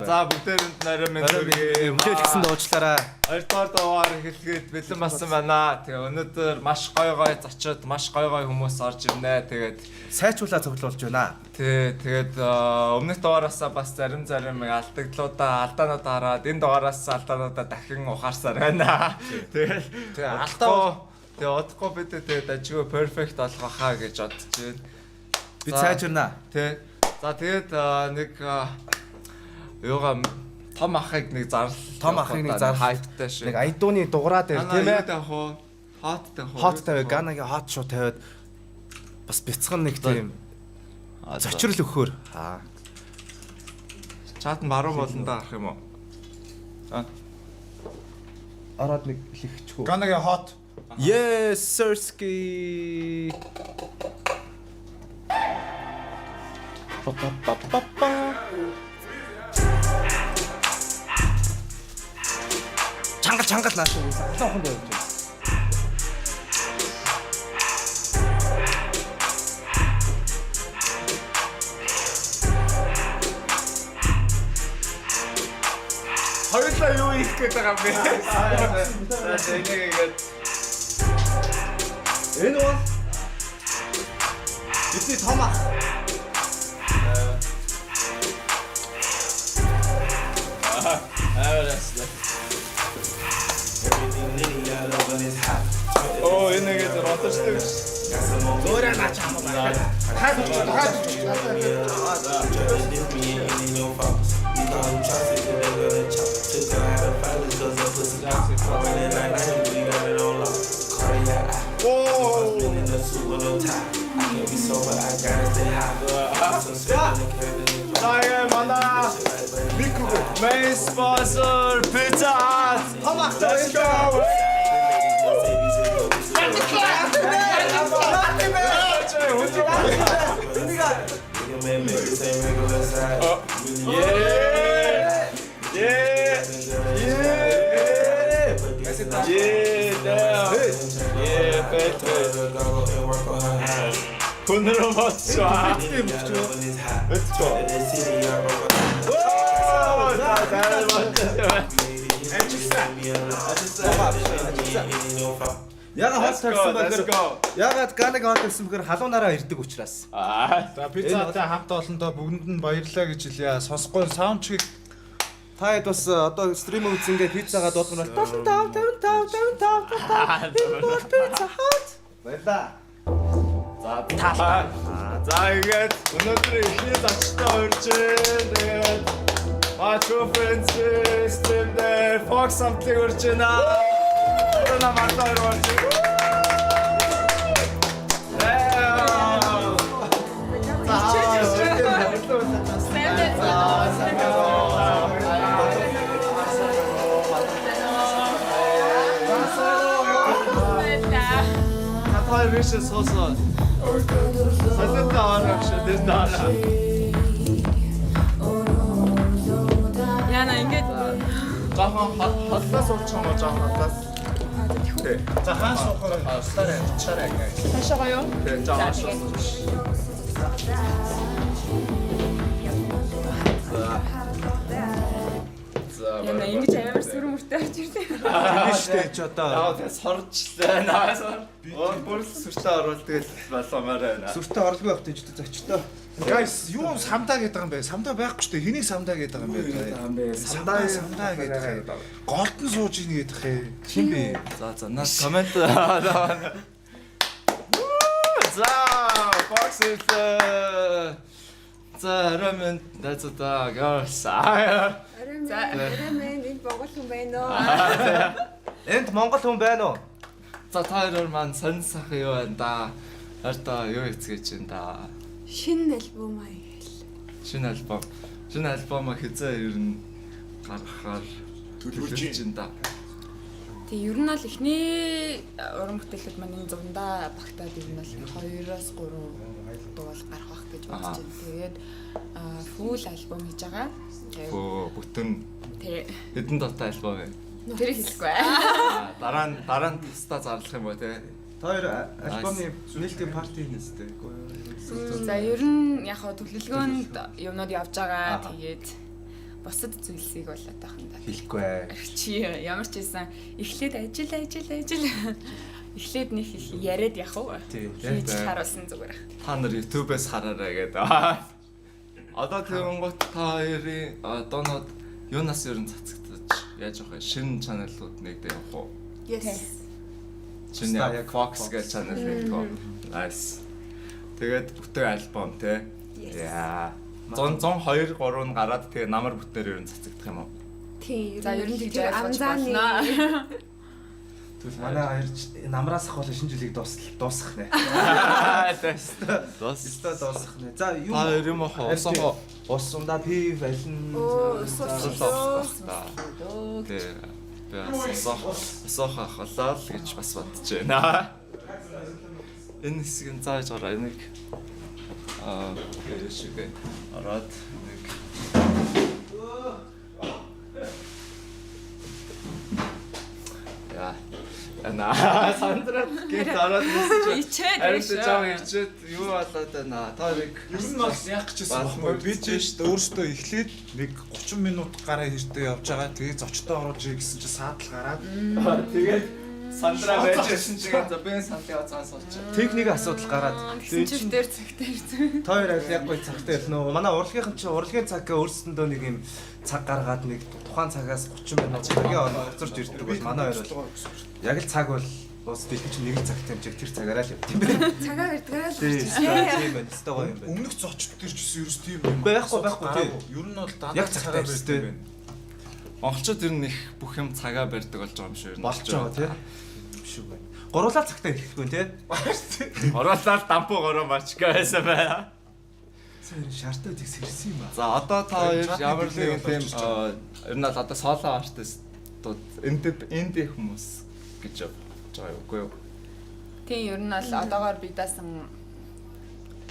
За бүгдээрэнд нарийн мэнд хүргэе. Хүлээлгэсэн дуучлаарай. Хоёрдугаар дугаар эхлэхэд бэлэн болсон байна. Тэгээ өнөөдөр маш гой зочид, маш гой хүмүүс орж ирнэ. Тэгээд Сайжруулаа цуглуулж байна. Тэгээд өмнөх дугаараасаа бас зарим алдагдлуудаа, алдаануудаа хараад энэ дугаараас алдаануудаа дахин ухаарсаар байна. Тэгээд алдаа. Тэгээ удахгүй бид тэгээд ажгүй перфект болгох хаа гэж бодож байна. Би сайжирнаа. Тэ. За тэгээд нэг юугаа том ахыг нэг зарлал хайптай шүү. Нэг айдууны дуграа дээр тийм ээ. Хоттой Ганагийн хот шууд тавиад бас бяцхан нэг тийм зочрол өгөхөөр. Чат нь баруун болондоо арах юм уу? Ороод нэг хэлчихгүй. Ганагийн хот. Yes, Sirski. Чангал нааш уу. Хатаахан дээр явж байна. Хоёулаа юу хийх гээд байгаа юм бэ? Энэ бол бидний том ах. Оо энэ нэг роточтой биш. Өөрөө наач хамаа. Main sponsor Pizza Hut. Let's go. Ягаад Ганаг хот гэсэн бэхээр халуунаараа ирдэг учраас. За пиццатай хамт олондоо бүгдэнд нь баярлалаа гэж хэлье. Сонсохгүй саундчгийг Таад бас одоо стрим үзэнгээ пиццагаа дуудмаар 75 пицца хот. Баярлаа. За таалаа. За ингээд өнөөдөр ихний зочтой орж байна. Тэгээд Microphone system дээр Fox самтлыг орж байна. Орна мартаар орж байна. Хатаа вишээ соосоо. Сасата аргааш дэстана. Яна ингээд Жаахан хатлаас урч юм уу жаахан хатлаас. Тэ. за хаан суухаар чараа гэх. хашаага юу? Тэ жаахан. Яна ингэж амар сүрмөртэй орж ирлээ. Биштэй ч одоо Яа тэ сорчлаа наас. Бүр сүртээ оруулах тэгэл баламаар байна. сүртэй орлого авах гэж зочтой. Guys, юу самдаа гэдэг юм бэ? Самдаа байхгүй шүү дээ. Хэнийг самдаа гэдэг юм бэ? Самдаа гэдэг. Голдон сууж ийн гэдэг хэ. Хин бэ? За наас комент. За бокс За рамэн дэцата гасаа. Арамэн энэ Монгол хүн байна уу? Энд Монгол хүн байна уу? За таараар маань сонь сах юу байна да. Харта юу хийцгээж байна да. Шинэ альбом аа. Шинэ альбом хэзээ ер нь гаргахаар төлөвлөж байна да. Тэг ер нь л эхний уран бүтээлүүд маань энэ зундаа багтаад ер нь бол 2-3 дуул гарах байх гэж бодож байна. Тэгээд фул альбом хийж байгаа. Оо бүтэн Тэг. хэдэн дотоо альбом вэ? Тэр хэлэхгүй. Дараа нь тастаа зарлах юм ба те. Та хоёр альбомны нээлтийн парти хийстэй. За ер нь яг хаа төлөвлөгөөнд юмнууд явж байгаа. Тэгээд бусад зүйлсийг бол одоохондоо Хэлэхгүй бай. чи ямар ч байсан эхлээд ажил эхлээд нэг их яриад явах уу? Тийм. Хийж харуулсан зүгээр. Та нар YouTube-ээс хараарай гэдэг. Одоо тэгэнгүүт та хоёрын доонод юунаас ер нь цацагдаж яаж явах вэ? Шинэ чаналууд нэгдээ явах уу? Yes. Шинэ яг Fox гэж чанал нэгдэх үү? Nice. Тэгээд бүтээн альбом те. Яа. 102 3 гараад тэгээ намар бүтээр ер нь цацагдах юм уу? Тийм. За ер нь тийж тэр ойлгож амзааны болно. Тэгвэл манай хоёр намраас ахвал шинэ жилийг дуусгах нэ. Өстө дуусгах нэ. За юу Та хоёр юм уу? ус ундаа пив алин. Сохоо халаал гэж бас бодож байна. Энэ хэсгийг зааж гараа нэг шигэ ороод нэг яа сандрат гээд ороод Ичээд харин жаа ичээд юу болоод байна. Та нэг Ер нь бол яах гэж байсан байхгүй би ч шүү дээ өөрөөсөө эхлээд нэг 30 минут гараа хэртээ явж байгаа. Тэгээ зочтой оруулж ий гэсэн чинь саатал гараад тэгээд сандра байж ирсэн чигээ за би сандгаа цаас олчих. Техник асуудал гараад Тэгсэн чинь дээр цагтаа ирсэн. та хоёр яг гоё цагтай ирсэн үү? Манай урлагийнхан чи урлагийн цагаа өөрсөндөө нэг юм цаг гаргаад нэг тухайн цагаас 30 минут цагийн орцорж ирдэг бол манай хоёр бол яг л цаг бол бос дэлгэж нэг цагт хэмжээг тэр цагаараа л явт юм байна. цагаа ирдгээрээ л Тийм байна. Өстой гоё юм байна. өмнөх зочд төр ч гэсэн ерөөс тийм юм. Байхгүй тийм. Ер нь бол дандаа Яг цагтай байсан байна. Монголчууд ер нь их бүх юм цагаа барьдаг болж байгаа юм шиг. Болж байгаа тийм. Биш үү. Гурлаа цагтай ирэхгүй тийм. Ороолал дампуу гороо марчгаа байсан байна. Сайн шаартай үдийг сэрсэн юм аа. За одоо та хоёр ямар нэгэн тийм ер нь л одоо соло артистууд инди хүмүүс гэж явж байгаа юу? Үгүй юу? Тийм ер нь бол одоогоор би даасан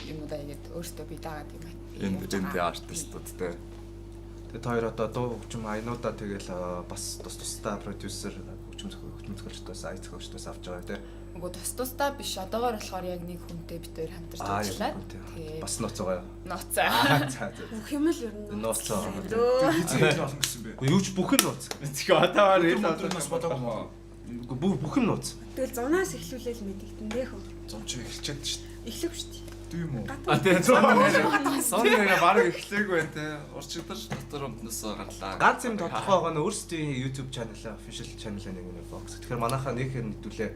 юмудаа игээд өөртөө би даагаад юм байна. Инди артистууд те. Тэгээд та хоёр одоо дуу хөгжим аянуудаа тэгэл бас тусдаа продюсер хөгжим зохиолчдоос ай зохиолчдоос авч байгаа тийм. Үгүй тусдаа биш одоогоор болохоор яг нэг хүнтэй бид хоёр хамтарч ажиллаад тэгээд бас ноцоо гоё. ноцоо. За за. бүх юм л ер нь Ноцоо. Эзэн олон гэсэн бэ. Юу ч бүх нь нууц. Тэгэхээр одоогоор энэ Нас бодоогүй мó. Бүх нь нууц. тэгэл зунаас эхлүүлээл мэдэгдэн дээ хөө. Зомч эхэлчихэд шүү дээ. Эхлэв шүү дээ. Дүү юм уу? тэгээ сон нэрээ баг эхлэегүй байна те. Урчигдаж дотор өмднөөс гарлаа. Ганц юм тодорхой байгаа нь өөрсдийн YouTube channel, official channel нэг нь Fox. Тэгэхээр манайхаа нэг хэр нэвтүүлээ.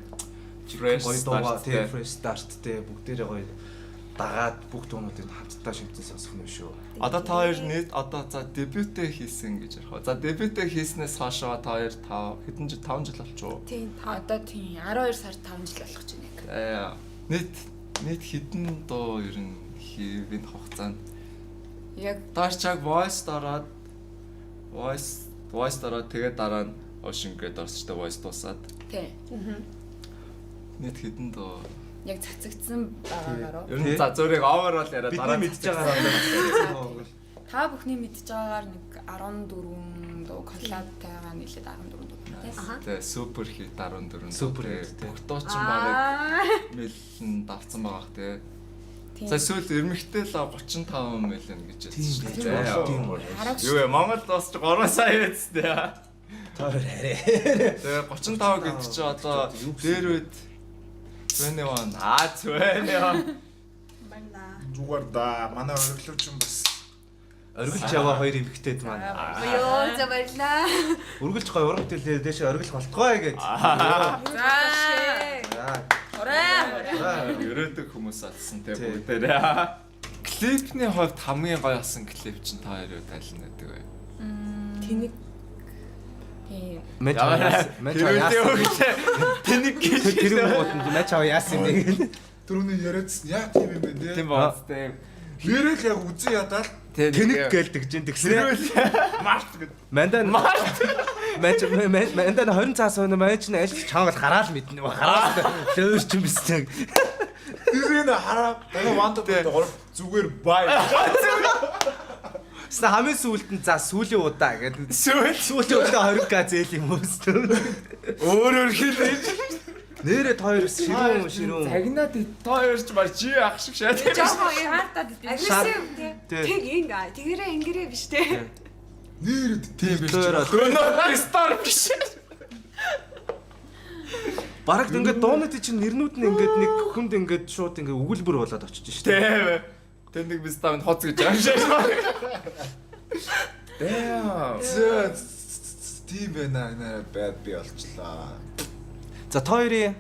Fresh гоё дуугаа start, тийм fresh start те бүгдээрээ гоё дагаад бүх дуунуудыг хамтдаа шимтэн сонсох юм шүү. Одоо та хоёр нийт одоо за дебютээ хийсэн гэж ярих. За дебютээ хийснээс хойшоо та хоёр 5 жил болчихоо. Тийм. Одоо тийм 12 сар 5 жил болох ч нэг. Нийт хэдэн дуу ер нь хийвэн хугацаанд Яг даар чаг voice дараад тэгээд дараа нь Ocean гэдэг орсчтой voice дуусаад тийм. нийт хэдэн дуу Яг цацагдсан байгаагаар. ер нь за зөөрийг overall яриад Бидний мэдж байгаа. Та бүхний мэдж байгаагаар нэг 14 дуу коллабтайгаа нийлээд 14 дуу. тэгээ супер хит 14 Супер хит, тий. бүх дуу чинь барыг мэлэн давцсан байгаах тий. За сүүл эрмэгтэй л 35 мэлэн гэж хэлсэн. Тийм. Юу вэ Монгол дуусч 3 сая үсттэй. Та хоёр хараа. Тэгээ 35 гэдэг чи одоо дээр үед 21 21 Байна. Зүгээр да. Манай өргөлөвч юм бас. Оргилж яваа хоёр эмэгтэйд маань. Ёо за баярлаа. Өргөлж гоё уран бүтээлээ дээш оргил болтгоо гэж. За. За. Орой. ерөөдөг хүмүүс алсан те бүгдээрээ. Клипний хувьд хамгийн гоё асан клип чинь та хоёр юу тайлна гэдэг вэ? Тэнэг Тийм. Мэч яасан. Тэнийг гэж Тэр юм мэч яасан юм бэ? Түрүүний яриадсан яа тийм юм бэ те. тийм баастай. Нэрэл яг үзэн ядаад Тэнэг гэлдэг чинь тэгснэ. март гэд. Мандан Мандан 20 цаас өнө маань чинь ажил чангаал гараал мэднэ. Гараал лөөс ч юм бистэй. Тэрийг хараа. Тэгээ вантад зүгээр бай. Сна хамгийн сүүлд нь за сүүлийн удаа гэдэг. Сүүлийн удаа 20 га зээл юм өстөө. Өөр хэлээ. Нэрээ хоёр ширүүн. Загнаад та хоёр ч баг чи ах шиг шаадаг. жоохон юм хартаад Шар- агрессив Тий. тэг ингээ тэгэрээ ингэрээ биш те. Нэр тийм биш. Өнөө стар биш. Бараг ингээд дуунууд чинь нэрнүүд нь ингээд нэг хүнд ингээд шууд ингээд өгүүлбэр болоод очиж штэ. Тийм. Тэнд нэг бистамд хоц гэж байгаа юм шиг. Damn. Тийм байна нэ бад би болчлаа. За тойрын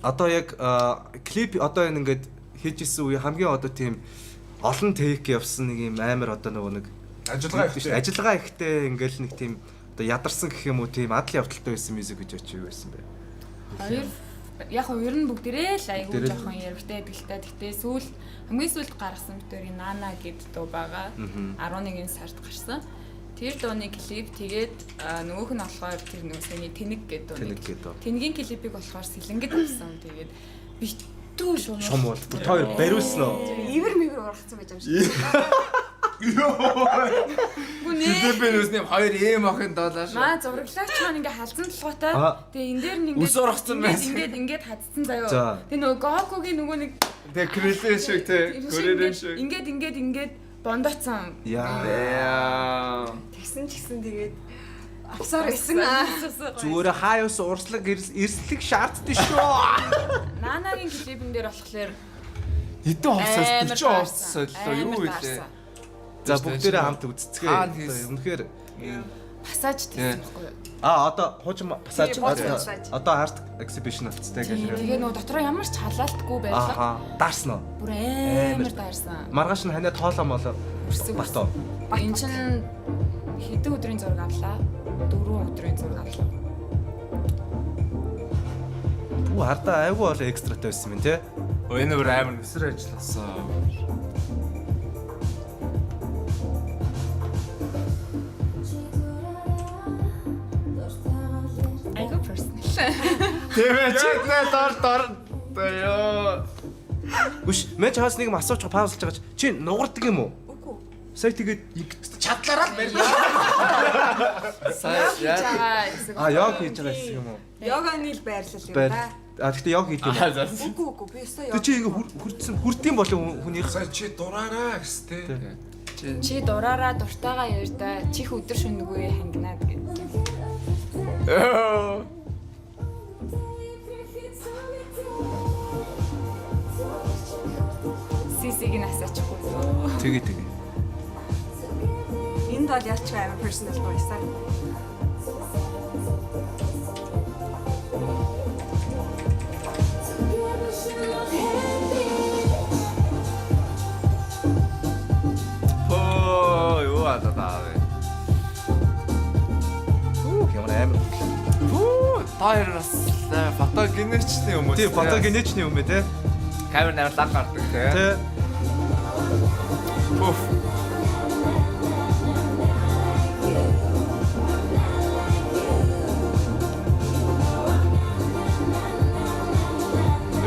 одоо яг клип одоо энэ ингээд хийж исэн үе хамгийн одоо тийм олон тейк явсан нэг юм амар одоо нэг ажиллагаа ихтэй ингээл нэг тийм одоо ядарсан гэх юм уу тийм адал явдалтай байсан мьюзик гэж очив юу байсан бэ? Хоёр яг нь ер нь бүгдээрээ л айгүй жоохон яригтай гэлтэй. Гэхдээ хамгийн сүүлд гаргасан битүүрийн Нана гэдэг дуу байгаа. 11 сард гарсан. Тэр дууны клип тэгээд нөгөөх нь болохоор тэр нөгөөсний Тэнэг гэдэг дуу. Тэнгийн клипийг болохоор Сэлэнгэд авсан. Тэгээд битүү шум бол тойр бариулсан уу? Ивэр мивэр ургацсан байж байгаа юм шиг. Тэгээд би нүснэм хоёр эм охин доолааш. Маа зураглагч маань ингээ халзан толгойтой. Тэгээ энэ дээр нэг ус ургацсан байсан. Ингээд хадцсан заяа. Тэгээ нөгөө Гокугийн нөгөө нэг Тэгээ крэлэн шиг те. Гөрөрэн шиг. Ингээд бондоцсон. Яа. Тэгсэн ч гэсэн тэгээд авсаар исэн. Зүгээр хаяус урслаг эрслэг шаарддаг шүү. Нанагийн клипэн дээр болохоор хэдэн хувцас 40 хувцас солилоо юу вэ? За бүгдээрээ хамт үзцгээ. Үнэхээр пассаж тийм байхгүй юу? Одоо хуучин пассаж одоо арт exhibition болцтой гэж. Тэгээ нөгөө дотроо ямар ч халаалтгүй байлаа. Даарсан уу? Бүр амар даарсан. Маргааш нь ханиад хоолоо молоо бартоо. Энд чинь хэдэн өдрийн зураг авлаа? 4 өдрийн зураг авлаа. Бүү хардаа айгүй бол экстратай байсан юм тий. Энэ бүр амар өсөр ажилласан. Айгүй personal. Тэмээ чи дор ёо. Үш мэж хаас нэг юм асууж паузлж байгаа чи нугардаг юм уу? Үгүй. Сая тэгээд Чадлаараа л барьлаа. Сая яг хийж байгаа хэсэг юм уу? Йоганы л байрлал юм да. Гэхдээ яг хийх юм. Үгүй би өстой Тэг чи ингээ хүртийн болон хүнийх Сая чи дураараа гэстэй. Чи дураараа дуртайгаа ярьдаа чих өдөр шөнөгүй хангинаад гэдэг. Сисиг насаачихгүй. тэгээ. Энд бол яаж ч амар personal байсан. юу адаа. Ямар амар. Тайраас фотогеничний юм уу? Тийм фотогеничний юм ээ те. Камер навлаг гардаг те. Тэ. Уф.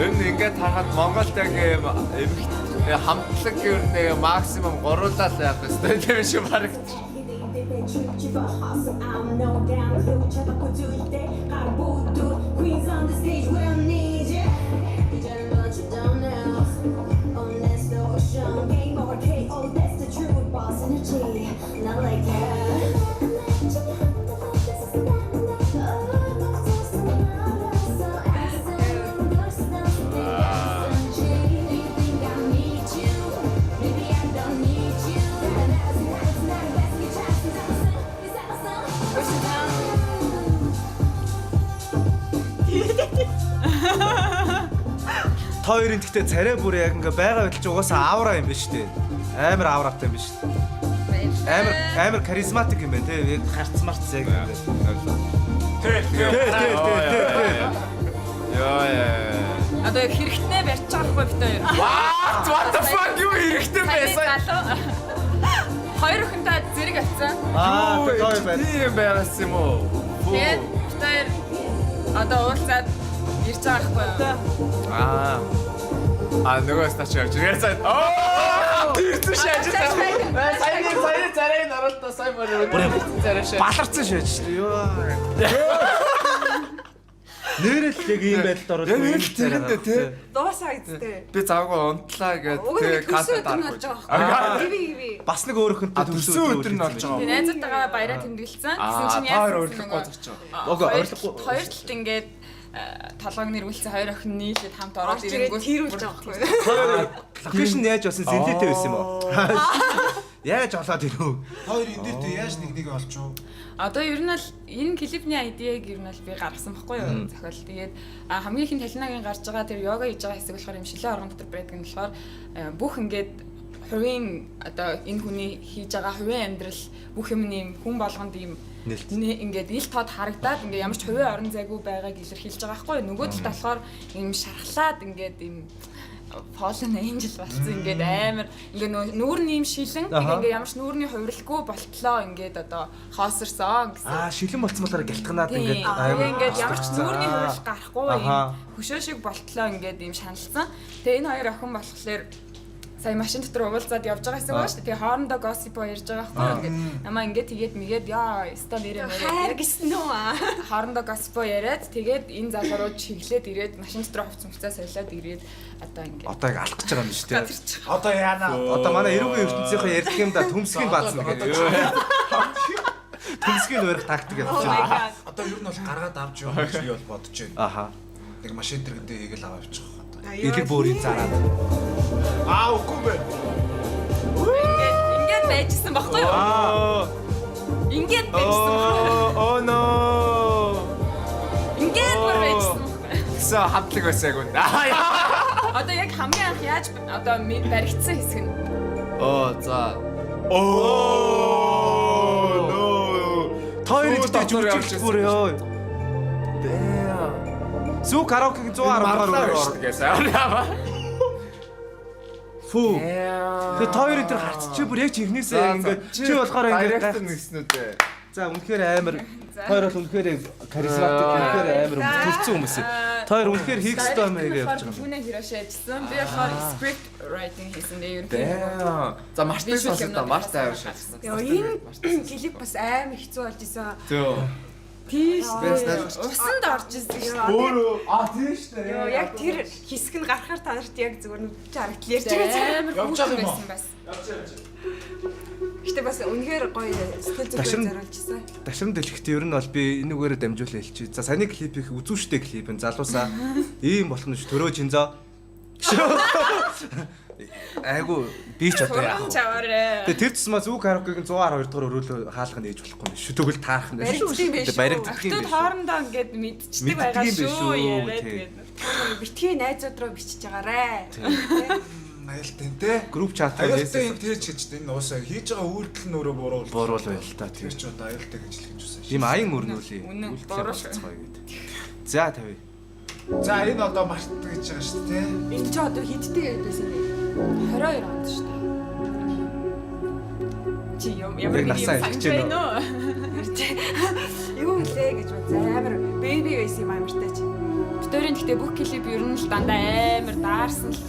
Энэ ингээд харахад Монголд яг юм хамтлаг ер нь максимум 3 лал явах хэрэгтэй тийм шиг харагдчих. Queens on the stage, we don't need you. You just want you down now. Oh, that's the ocean. Game over KO, that's the true boss energy. Not like that. Хоёрын гэхдээ царай бүр яг ингээ байгаа байдал ч угаасаа аавра юм биш үү? Амар аавратай юм биш үү? Амар харизматик юм байна те. Яг харц марц яг ингээ. Яа. Одоо яг хэрэгтнээ барьж байгаа хгүй бит хоёр. What the fuck юу хэрэгтэй байсан? Хоёр охинтой зэрэг авцсан. Тэгээ байна. Тийм байсан юм уу? Тэгээд бит хоёр одоо уулзаад ирж байгаа хгүй юу? Нөгөөс тач явж ирээ цаа. Ирсэн шааж цаа. Сая царай наралта сая мөр. Царай шаа. Баларцсан шээж шүү дээ. Ёо. Нэрэл яг ийм байдалд ороод Яг л тэгэндээ тий. Дуусаа гэдтэй. Би завгүй унтлаа гэдэг Уг нь төсөө өдөр нь болж байгаа байхгүй. Иви. бас нэг өөрөөхөнтэй төсөө өдөр нь болж байгаа. Тэгээ найзуудтайгаа баяраа тэмдэглэсэн. Гэсэн чинь Та хоёр ойрлохгүй зогч байгаа. Ого ойрлохгүй. Хоёр талд ингээд толгойг нэрвүүлсэн хоёр охин нийлээд хамт ороод ирэнгүүт ирэнгүүт тэрүүлж байгаа байхгүй. Локейшн яаж болсон зэнтэйтэй байсан юм уу? Яаж олоод ирв? Хоёр энэ дээр яаж нэг олж юу? Одоо ер нь бол энэ клипний айдиаг ер нь бол би гаргасан байхгүй юу зохиол. Тэгээд хамгийн ихэнд Талинагийн гарч байгаа тэр йога хийж байгаа хэсэг болохоор юм шилэн оргон дотор байдаг нь болохоор бүх ингээд хувийн одоо энэ хүний хийж байгаа хувийн амьдрал бүх юм нэм хүн болгонд ийм ингээд ил тод харагдаад ингээд ямар ч хувийн орон зайгүй байгааг илэрхийлж байгаа байхгүй юу. Нөгөө талд болохоор ийм шархлаад ингээд ийм Fallen Angel болсон ингээд амар ингээд нүүрний юм шилэн ингээд ямар ч нүүрний хувирлгүй болтлоо ингээд одоо хоосорсон гэсэн. Шилэн болцсон болохоор гялтганаад ингээд ингээд ямар ч нүүрний хувирал гарахгүй юм хөшөө шиг болтлоо ингээд юм шаналсан. Тэгээ энэ хоёр охин болохоор сая машин дотор уулзаад явж байгаа гэсэн үг шүү дээ. Тэгээ хоорондоо gossip ярьж байгаа байхгүй ингээд намаа ингээд тэгээд мэгээд яа ста нэрээ Хайр гэсэн үү? хоорондоо gossip яриад тэгээд энэ залуурууд чиглээд ирээд машин дотор хувцсамцаа солиод ирээд одоо ингээд одоо яг алах гэж байгаа юм шүү дээ. Одоо яана. Одоо манай эрүүгийн ертөнцийнхөө ярьдаг юм да төмсгийн баазна гэдэг. Төмсгийн өрх тактик гэдэг чинь. Одоо ер нь бол гаргаад авч явах гэж би бол бодож байна. Аха. Нэг машин тэргэндээ хийгээл аваа явчих. Элэг бөөрийн зараад. Үгүй бэ. ингээд байжсэн баггүй юу? Ингээд байжсэн баггүй. Oh no. Ингээд бүр байжсэн. Гэсэн хамтлаг байсааг үн. Одоо яг хамгийн анх яаж одоо баригдсан хэсэг нь. За. No. Тойрын дээр жүжигч бүр ёо. Сүү караокег 110-аар шүү дээ. Фүү. Тэгээ тойрын дээр харцчих бүр яг чихнээсээ ингээд чи болохоор ингээд нэгснүүд ээ. За үнэхээр амар тойр бол үнэхээр харизматик үнэхээр амар төвцөн хүмүүс. Тойр үнэхээр хийх ёстой юм яг явж байгаа. Түүнээ хирошоо ажилласан. Би болохоор script writing хийсэн дээ ерөнхийдөө. За Мартин сонсоо Март аваа шалсан. Яа энэ клип бас амар хэцүү болж исэн. Зөө. Тийш. Усанд орж ирсэн шүү дээ. Өөрөө тийм шүү дээ. Йоо яг тэр хэсэг нь гарахаар та нарт яг зүгээр нүд харагдал ярьж байгаа. Амар хүүхэн байсан бас. Гэтэ бас үнэхээр гоё сэтгэл зүрх зориулж исэн. Дашрам дэлгэхдээ ер нь бол би энүүгээрээ дамжуулаа хэлчихье. За саяны клип их үзүүштэй клип энэ залуусаа ийм болох нь төрөөж ин зөө. Айгу би ч одоо яах вэ? Чаваарэ. Тэгээ тэр тусмаа зүг караокегийн 112 дахь өрөөлөө хаалганд ээж болохгүй юм шүү. Тэгвэл таарах нь Баригддаг баригддаг юм Ахтууд биш. хоорондоо ингээд мэдчихдэг байгаа шүү яриад тэгээд. битгий найзууд руу бичиж байгаарэ. Аюултай те. Групп чат Аюултай юм тэгж гэж энэ уусаа хийж байгаа үйлдэл нь өөрөө буруу. Буруул байл та Тэр тийм. ч одоо аюултай гэж хэлэх юм шээ. Ийм аян мөрнүүлээ. Үнэн, болцгоё гэдэг. За тавь. За энэ одоо Март гэж байгаа шүү дээ. Энд ч одоо хидтэй байсан бэ? 22 онд шүү дээ. Чи ямар Яг нэг юм насаа санаж хэлж байна уу? Юу хэлээ гэж бодсон. Амар бэби байсан юм амартай чи. Битүүрийн гэхдээ бүх клип ер нь л дандаа амар даарсан л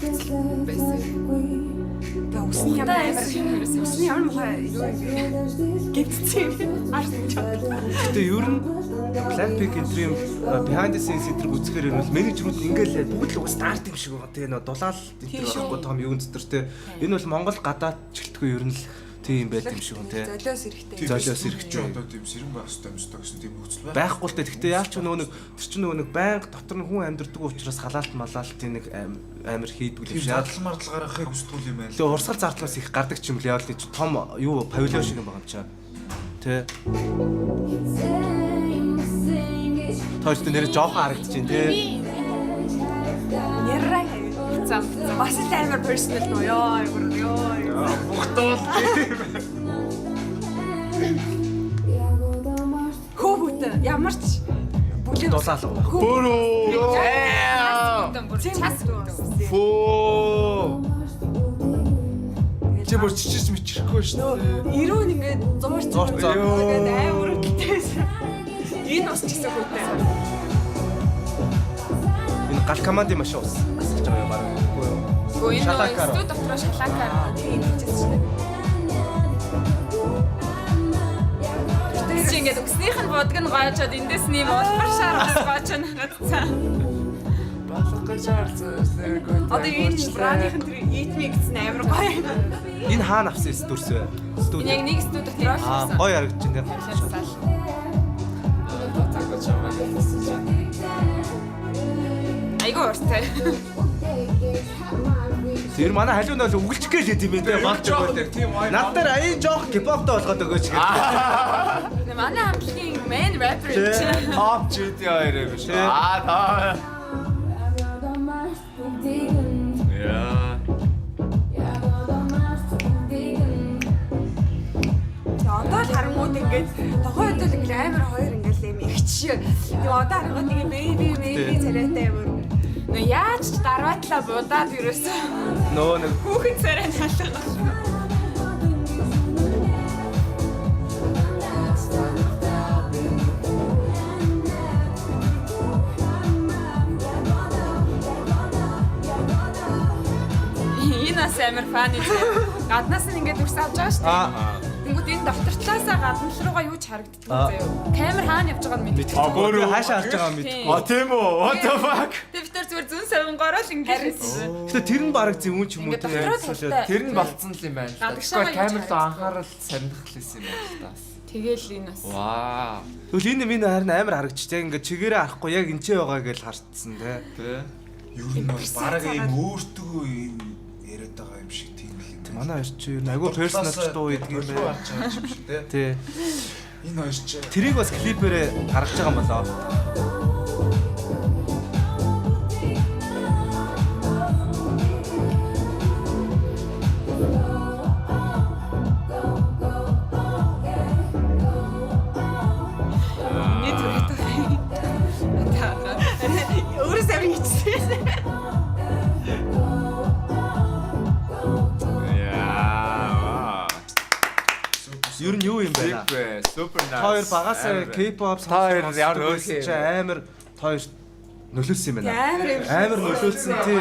байсан. Тэгээ усны ямар амар усны ямар мухай гівцсэн. Арсан ч. Гэтэ ер нь Blackpink энэ юм behind the scenes энэ үзэхээр ер нь менежерүүд ингээл бүгд л уус старт юм шиг байгаа. Тэгээ нөө дулаал энэ байхгүй том юун дотор те. Энэ бол Монгол гадаад чихтгүй ер нь л тийм байт юм шиг те. Золиос эрэхтэй. Золиос эрэхтэй. Одоо тийм сэрэн байх хэрэгтэй юм шүү гэсэн тийм нөхцөл байна. Байхгүй л те. Гэтэ яа ч нөгөө нэг тэр чинь нөгөө нэг байнга дотор нь хүн амьдэрдэг учраас халаалт малаалт тийм нэг амар хийдгүүл юм шээ. Шаардл мардал гаргахыг хүсдэг юм байна. Тэгээ урсгал зардлаас их гардаг ч юм л яа л чи том юу павильон шиг юм байгаа юм чаа. Тэ. Тойрт нэр жоохон харагдаж байна те. Ярраа зам бас л амар personal нөө ёо. Бухтуул Хөөт ямар ч бүлээн Дулаал. Өөрөө. цэс Фөө. Чи бүр чичиж мичрэхгүй шүү дээ. Ирүүн ингээд зуурч ингээд амар өргөдтэйсэн. Энэ ус ч гэсэн хөөтэй. Энэ гал командын маш ус. Асаж байгаа юм байна. Үгүй юу? Гоо энэ Шалакаар. студ дотор шалакаар Тийм хийчихсэн шүү дээ. чи ингээд өснийх нь бодог нь гоочоод эндээс нэм улбар шар бас гоочоо нагацсан. Балга шаарцсан. Одоо энэ брааныхын тэр итми гэсэн амар гоё. Энэ хаана авсан студиус вэ? Энэ яг нэг студи дотор олсон. Гоё харагдаж байна. Айгуу уртай. Тэр манай халиун бол үгэлчих гээл юм ээ багч өгөөд. Над дээр аян жоох хипхоптой болгоод өгөөч гэх. Манай хамтлагийн main rapper юм чи. Top GT хоёроо биш. Таа. Яа. Одоо л харангууд ингээд тохойд л ингээд амар хоёр ингээд юм ихч шиг. Тэгээ одоо харангууд ингээд maybe царайтай амар. Нөө яаж ч дарваатлаа будаад ерөөсөө. Нөө нэг Хүүхэд царай наалаа. Энэ бас амар фаны. Гаднаас нь ингээд үрс авч байгаа шүү дээ. Тэнгүүд энэ доктортлаасаа гадна руугаа юу ч харагддаг заяа. Камер хаана явж байгааг нь мэдчихгүй. өөрөө хаашаа харж байгаа юм бэ? Тийм үү? What the fuck? Тэр битэр зүгээр зүүн савнгороо л ингээд. Гэтэ тэр нь баг зөвүүн ч юм уу Ингээд Тэр нь болцсон л юм байна. Гадагшаа Тэгвэл камер руу анхаарал сандах хэлсэн юм байна таас. Тэгэл энэ бас. Вау. Тэгвэл энэ минь харин амар харагдчих. Яг ингээд чигээрээ харахгүй яг энчээ байгаа гэж харцсан те. Тэ. Ер нь бол бараг ийм өөртөө ийм яриад байгаа юм шиг тийм л юм. Манай хоёр чи айгүй персонал ч дуу идэг юм байна. юм шиг те. Тий. Энэ хоёр чи Тэрийг бас клипээрээ гаргаж байгаа юм болоо. Нийт үргэлжлэх. Өөрөөсөө хийчихсэн. Яа. Ер нь юу юм бэ? Супер nice. Хоёр багасаа K-pop хоёр ямар нөлөөсөн чи амар хоёр нөлөөлсөн юм байна. Амар Нөлөөлсөн тий.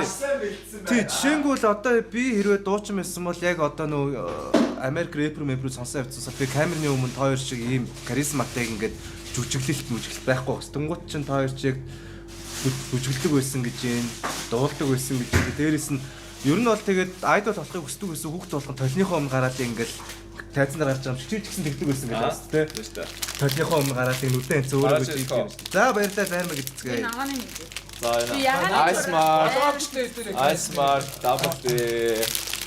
Тий жишээнгүүл одоо би хэрвээ дуучин байсан бол яг одоо нөө Америк рэпер сонсон явцсан. Би камерны өмнө хоёр шиг ийм каризматай ингээд жүжиглэлт байхгүй бас. Тэнгуут чин хоёр шиг бүжгэлдэг байсан гэж юм, дуулдаг байсан гэж юм. Дээрээс нь ер нь бол тэгээд айдол болохыг хүсдэг гэсэн хүүхд болгон толныхоо өмнө гараад ингээд тайзнаар гарч байгаа юм чи ч гэсэн тэгдэг байсан гэж байна тий. Толныхоо өмнө гараад нүдэн энц өөрөө гэж юм. За баярлалаа займаа гэдцгээ. Энэ агааны нэг. За Би энэ. яагаад Ice Mark. Ice Mark double D.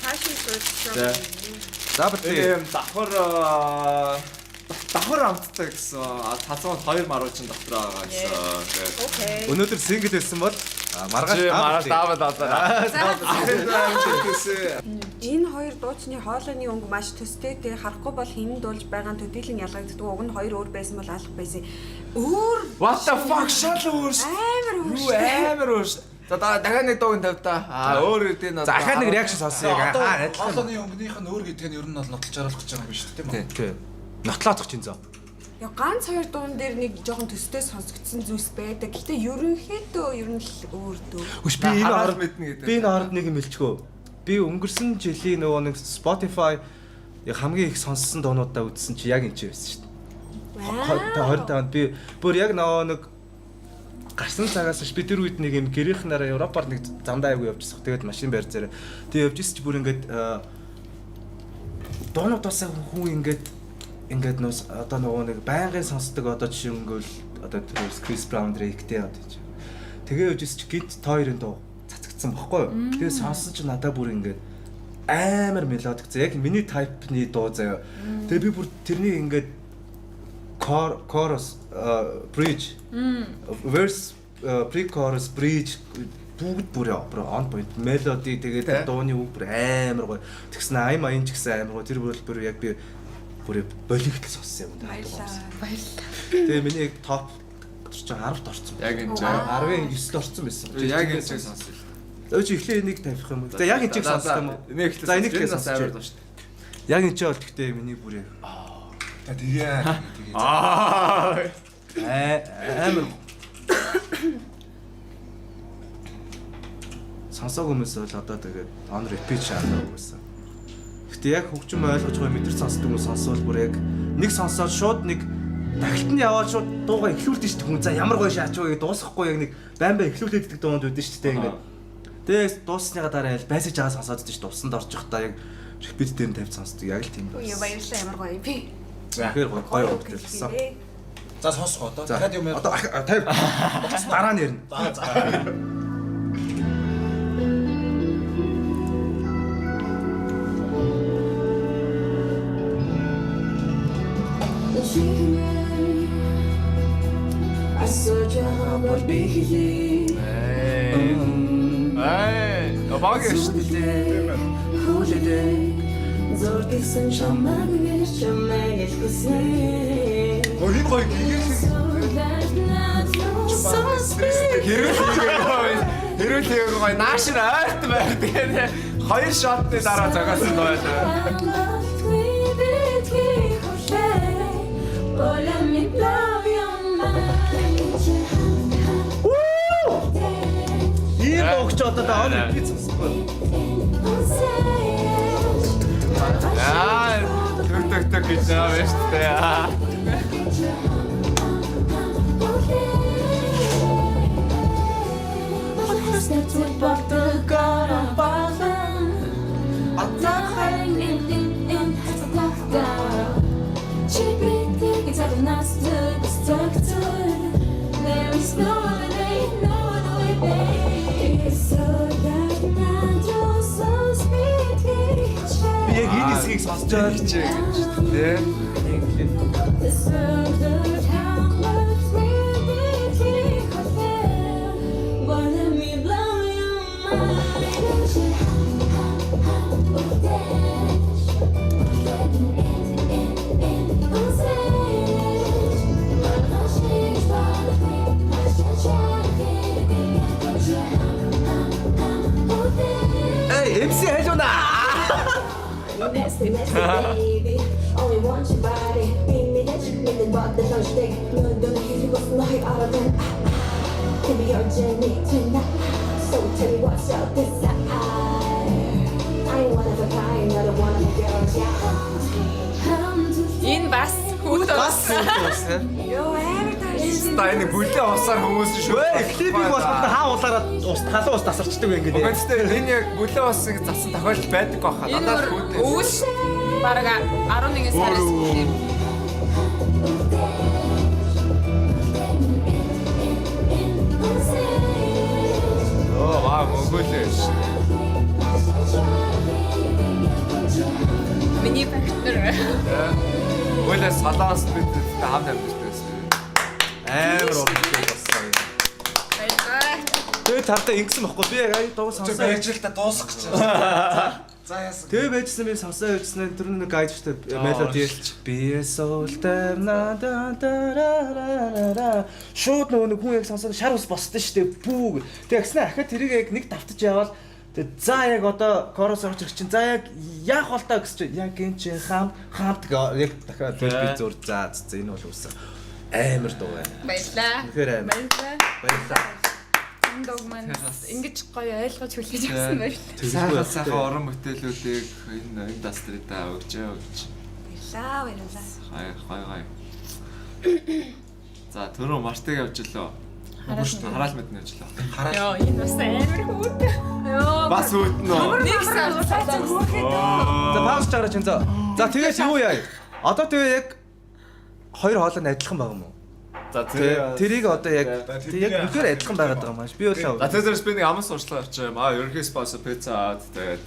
Fashion show. За бэлээ. Тийм давхар амттай гэсэн тазууд хоёр маруучин доктор байгаа гэсэн. Тэгээд Окей. Өнөөдөр сингл байсан бол маргааш даваад аваад. Энэ хоёр дуучны хоолойны өнгө маш төстэй те харахгүй бол хинэн дуулж байгаа төдийлөн ялгагддаг. Уг нь хоёр өөр байсан бол алах байсан. Өөр What the fuck шал өөрс. амар Юу өөр. амар өөрс. За дахиад нэг дууг тавь та. Өөр үдийн За дахиад нэг реакшн сонсъё яг. хоолойны өнгөнийх нь өөр гэдгийг нь ер нь бол нотолж харуулах гэж байгаа юм биш тийм үү? Тий. Нотлоодох чинь зөө. Яг ганц хоёр дуун дээр нэг жоохон төстэй сонсогдсон зүйлс байдаг. Гэтэ ерөнхийдөө ер нь л өөр дөө. Хүч би энэ Хараад орд мэднэ гэдэг. би энэ орд нэг юм хэлчихөө. Би өнгөрсөн жилийн нөгөө нэг Spotify яг хамгийн их сонссон дуунуудаа үзсэн чи яг энэ ч байсан шүү дээ. 25-нд би бүр яг нөгөө нэг гарсан цагаас би тэр үед нэг юм гэрийнхнаараа Европоор нэг замдаа аягүй явчихсан. Тэгээд машин барь зэрэг. Тэгээд явж ирсэн чи бүр ингээд дуунуудаас хүн ингээд нөөс одоо нөгөө нэг байнгын сонсдог одоо жишээнгөл одоо тэр Chris Brown Drake-тэй одоо чи. Тэгээ явж ирсэн чи гинт тойрын дуу цацагдсан бохгүй юу? Тэгээ сонсон чи надад бүр ингээд амар мелодик зэ яг миний тайпны дуу заяа. Тэгээ би бүр тэрний ингээд chorus bridge verse pre-chorus bridge бүгд бүр on point melody тэгээд дууны үг бүр амар гоё. Тэгсэн аймаа энэ ч гэсэн амар гоё. Тэр бүр яг би бүр болигт сонссон юм даа. Баярлалаа. Тэгээ миний топ чи 10-т орсон. Яг энэ 19-д орсон байсан. яг энэ чиг сонсъё. Өөч эхлээ энийг тавих юм уу? За яг энэ чиг сонсох юм уу? Энийг эхлээ. За энийг сонсож сонсож амар байна. дуу шүү дээ. Яг энэ ч бол гэхдээ миний бүр яг Тэгээ. амар сонсоог хүмүүс бол одоо тэгээд on repeat шаардлагагүй байсан. Гэтэ яг хөгжим ойлгож байгаа мэдэр сонсдог хүмүүс сонсвол бүр яг нэг сонсоод шууд нэг Тахилт нь яваад шууд дуугаа эхлүүлдэг шүү дээ хүн. За ямар гоё шаач вэ гэж дуусгахгүй яг нэг байн эхлүүлээд идэх дуунд үүдэн шүү дээ ингээд. Тэгээс дууссныга дараа ял байсаж байгаа сонсоод идэж шүү дээ. Усанд орж явахдаа яг репит дээр нь тавьж сонсдог яг л тийм байна. Үе баярлалаа ямар гоё би. Тэгэхээр гоё хөтөлсөн. За сонсгоо одоо. Дахиад юм яа. Одоо 50 дараа нь ярина. За. I search your heart, but be here. Багш. Зордсон чамаг гэж чамайг хүснэ. Гой гигээр Хэрүүл гоё нааш нь ойрт байд гэдэг. 2 шотны дараа загасан байлаа. Ийм огч одоо он репит сонсохгүй. Аа, төр гэж байгаа байж тээ. Би яг энэ хэсгийг сонсож байгаа л чи гэж тээ. Эй, MC хэлүнэ. Nasty, nasty baby. Only want your body. Beat me that you really bought the lunch day. No, don't hear you was like out of them. Can be your journey tonight. So tell me what's your desire. I ain't one of a kind, not a one of a girl. Энэ бас хүүт бас. Йоо амар тааш. Та энэ бүлээ усаар хүмүүс шүү. Клипийг бол хаа уулаараа халуун ус тасарчдаг юм ингээд. Гэхдээ энэ яг бүлээ усыг засан тохиолдол байдаг байхаа. Энэ Надад хүүт. өвс бараг 11 сараас эхлэв. Оо, ваа, мөнгөлөөш. Миний фактор. Бүлээ салаас бид хамт амьддаг байсан. Амар ууртай болсон. Баярлалаа. Тэгээ тавтаа ингэсэн бохгүй би яг дуу Тэг сонсоо. байж л та дуусах гэж байна. За яасан. Тэгээ байжсэн би сонсоо үзснээр тэр нэг гайд штэ мелоди ялч. Би соултай надаа. Шууд нэг хүн яг сонсоод шар ус босдсон штэ. Бүү. Тэгээ агснаа ахад тэрийг яг нэг давтаж явал тэгээ за яг одоо корос орж ирэх чинь за яг яах бол таа гэсэн чинь яг энэ чинь хамт яг дахиад би зур за энэ бол үсэн амар дуу байна. Баярлалаа. Тэгэхээр амар. Баярлалаа. Энэ дог маань ингэж гоё ойлгож хүлээж авсан баярлалаа. Сайхан орон бүтээлүүдийг энэ индастридаа өгч. Баярлалаа баярлалаа. Хай. За түрүү мартыг явж лөө. Хараал мэднэ явж лөө. Йоо энэ бас амар хүүт. Йоо Бас үтнэ. нэг сар За пауз чагараа чинь за. За тэгээс юу яа? Одоо тэгээ яг хоёр хоолой нь адилхан байгаа юм уу? За Тэрийг одоо яг үнэхээр адилхан байгаад байгаа юм ааш. Би бол За тэрс би нэг аман сурчлага авчаа. Ерөнхий спонсор Pizza Hut. Тэгээд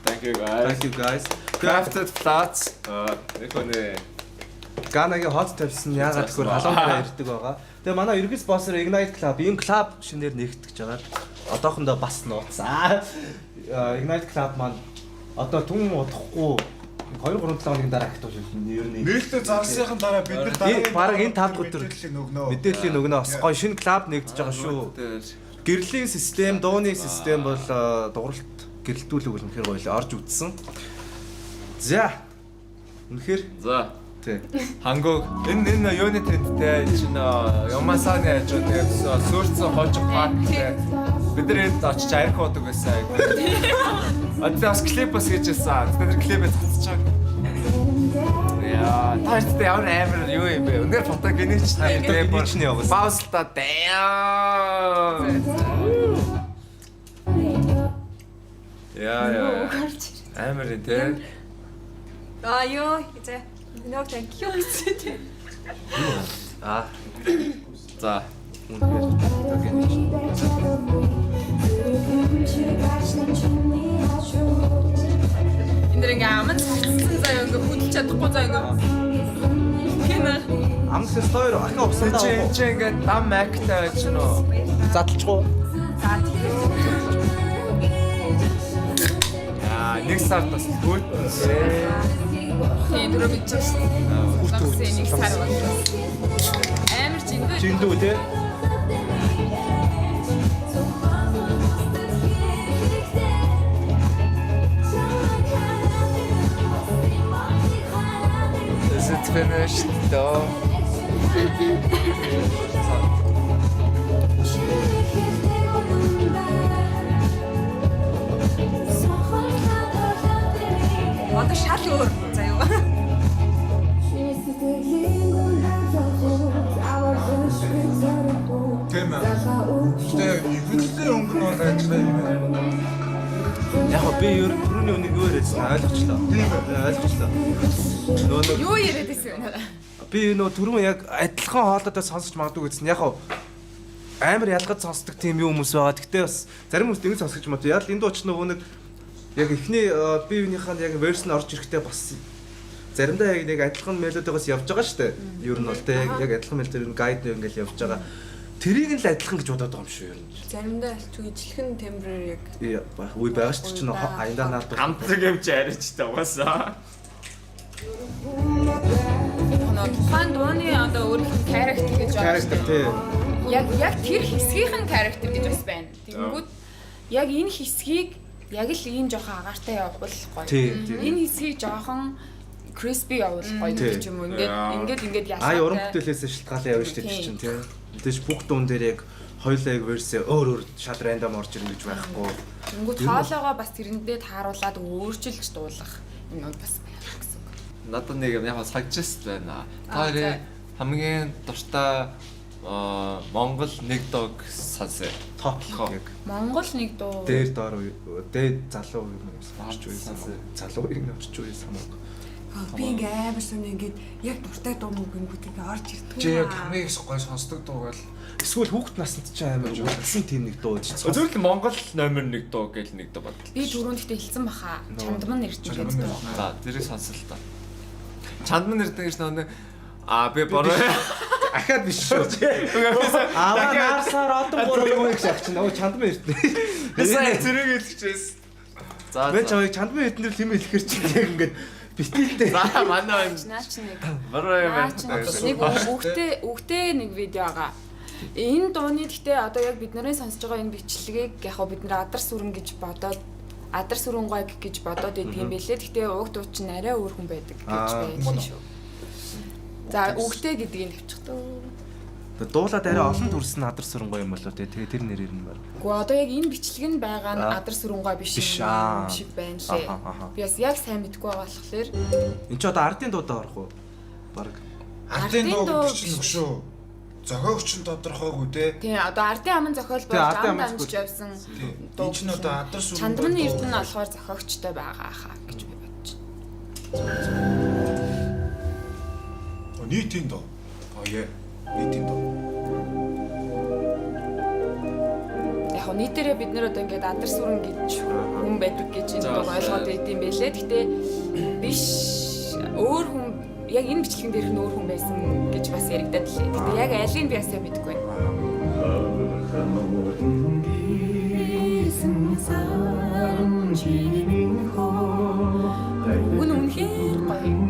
thank you guys. Crafted Flats. Эхний Ганагийн хот тавьсан яагаад гэхээр халуун дээр ирдэг байгаа. Тэгээ манай ерөнхий спонсор Ignite Club энэ клуб шинээр нэгтгэж байгаа. Одоохондоо бас нууцсан. Ignite Club маань одоо түн удахгүй 2-3 хоногийн дараа актуал болно. Ер нь Нээлттэй зарсныхан дараа бид нар дараагийн бараг энэ 5 өдөр мэдээллийн өгнө. Бас гоё шинэ клуб нэгдэж байгаа шүү. Гэрлийн систем, дууны систем бол дууралт гэрэлтүүлэг бол үнэхээр гоё л орж үзсэн. За. Үнэхээр За тий. Хангог энэ юуны тенттэй чинь Ямасаны хажууд гэсэн сүрцэн хожиг парктэй бид нар энд очиж арх уудаг байсан. Одоо бас клип бас хийжсэн. Тэр клипээ цацж байгаа. Таарчтай ямар амар юу юм бэ? Өндөр фотогенич Фотогенич нь явуулсан. Баусла даа. Яа. Амар энэ те. Ёо, эцээ. Нөө thank you гэсэн. За. Эндэр ингээ аман цацсан заяа ингээ хөдөлж чадахгүй заяа ингээ. Хинэ. Амс стойр ахаа опсон даа. Чи ингээд дам мактай байж гэнэ үү? Задлахгүй. За Нэг сар бас хөөд. Тийм дөрөв бичсэн. Лавсын нэг сар байна. Амар жиндүү. Жиндүү те. Is it finished though? одоо шал өөр заяа. Тийм ээ. Тэгээ хөдөлгөөний өнгөнөөр ажиллаа юм байна. Яг би ер нь түрүүний үнийг юу яриадсан ойлгочлоо. Тийм ээ. Ойлгочлоо. Нөгөө Юу яриад байсан вэ? би нөгөө түрүүн яг адилхан хоолойдоо сонсож магадгүй гэсэн. Яг амар ялгаж сонсдог тийм юм хүмүүс байгаа. Гэхдээ бас зарим хүмүүс ингэж сонсож мод. Яг л энэ дууч нөгөө нэг яг эхний биеийнхаа яг вершн орж ирэхдээ бас заримдаа яг нэг адилхан мелодиогоос явж байгаа шүү дээ. Ер нь бол те яг адилхан мелодиор гайд ингээл явж байгаа. Тэрийг л адилхан гэж бодоод байгаа юм шүү ер нь. Заримдаа түгэжлэхэн тембрээр яг Үгүй байгаа шүү дээ чинь аяндаа наад Хамтраг явж аричтай угаасаа. Тухайн дууны одоо өөрийнх нь character гэж байна. character тий. Яг тэр хэсгийнхэн character гэж бас байна. Тэгэнгүүт яг энэ хэсгийг яг л ийм жоохон агаартай явуул гоё. Энэ хэсгийг жоохон crispy явуул гоё гэх юм уу. Ингээд ясаа. Уран бүтээлээс шалтгаалan явна шүү дээ чинь тий. Мэдээж бүх дуун дээр яг хоёулаа яг версээ өөр шал рандом орж ирнэ гэж байхгүй. Тэнгүүд хоолоогоо бас тэрэндээ тааруулаад өөрчилж дуулах энэ бол бас байна гэсэн үг. Надад нэг юм яг сагжст байна. Та хамгийн дуртай Монгол нэг дог сонсё. Топ яг Монгол нэг дуу. дээр доор дээд залуу юм орч үйсэн. Залуу юм орч үйсэн санаа. би ингээ амар сони ингээд яг дуртай дуу мөн гингүүд ингээ орж ирдэг. Чи яг хамгийн их гоё сонсдог дуугаал Эсвэл хүүхэд наснд ч амар үлдсэн тийм нэг дуу гэж. Зөвхөн Монгол номер 1 дуу гэж нэг дуу бодлоо. Би түрүүнд ихтэй хэлсэн баха. Чандман нэрчэн гэдэг дуу. За, тэрийг сонсоо л та. Чандман нэрдэг гэж нэг би бороо Ахаад биш шүү. Аа наарсаар одон гурав юм гэж ахчих. Нөгөө чандман эртнэ. Бисаа зэрэг хэлчихээс. За. Мен чамайг чандман эртнэр тийм хэлэхэр чи яг ингээд битэлтэй. За манай Наач нэг. бороо юм байна. Нэг үгтэй нэг видео байгаа. Энэ дууны гэхдээ одоо яг бид нарын сонсож байгаа энэ бичлэгийг яг бид нэр адар сүрэн гэж бодоод адар сүрэн гой гэж бодоод идэм байлээ. Гэхдээ уг дуу чинь арай өөр хүн байдаг гэж байлаа шүү. За үгтэй гэдгийг тавьчихдаг. Дуулаад арай олон төрсэн адар сүрэн гоё юм болоо те. Тэгээ тэр нэрээр нь байна. Гэхдээ одоо яг энэ бичлэг нь байгаа нь адар сүрэн гой биш юм шиг байна лээ. Би бас яг сайн мэдэхгүй байгаа болохоор Энд ч одоо ардын дуудаа орох уу? Бараг. ардын дуу чинь шүү. Зохиогч нь тодорхойгүй те. тий одоо ардын аман зохиол болж амд явсан Энэ чинь одоо адар сүрэн. Чандманы эрдэнэ болохоор зохиогчтой байгаа хаа гэж би бодож байна. Нийтийн дуу. Яа. Нийтийн дуу. Яг нийтээрээ бид нэр одоо ингээд адар сүрэн гэж хүн байдаг гэж энэ дуу ойлгоод идэм байлээ. Гэтэ биш өөр хүн яг энэ бичлэгэн дээрх нь өөр хүн байсан гэж бас яригадад лээ. Гэтэ яг алийг би ясаа мэдэхгүй байна. Үнэхээр гоё.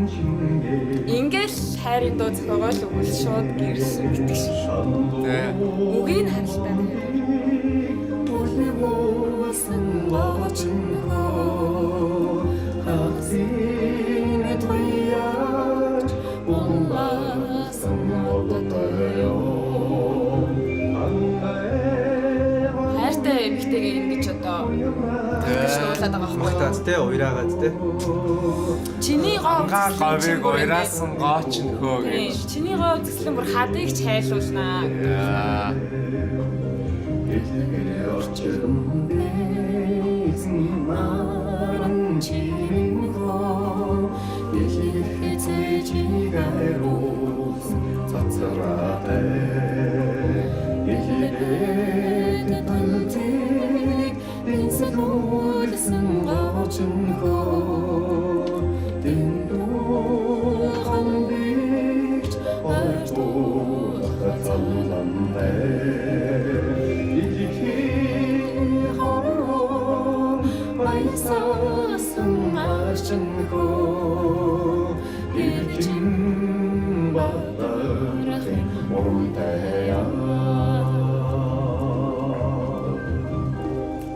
Ингээл хайрын дуу зохиогоол өгвөл шууд гэрсэн гэдэг шиг. Үгийг нь харалтаа. Хайртай эмэгтэйгээ ингэж одоо шуулаад байгаа байхгүй юу? Магтаад те уйраагаад те. Чиний гоо говийг уйраасан гооч нөхөө гэж. Чиний гоо үзэсгэлэн бүр хадыг ч хайлуулнаа.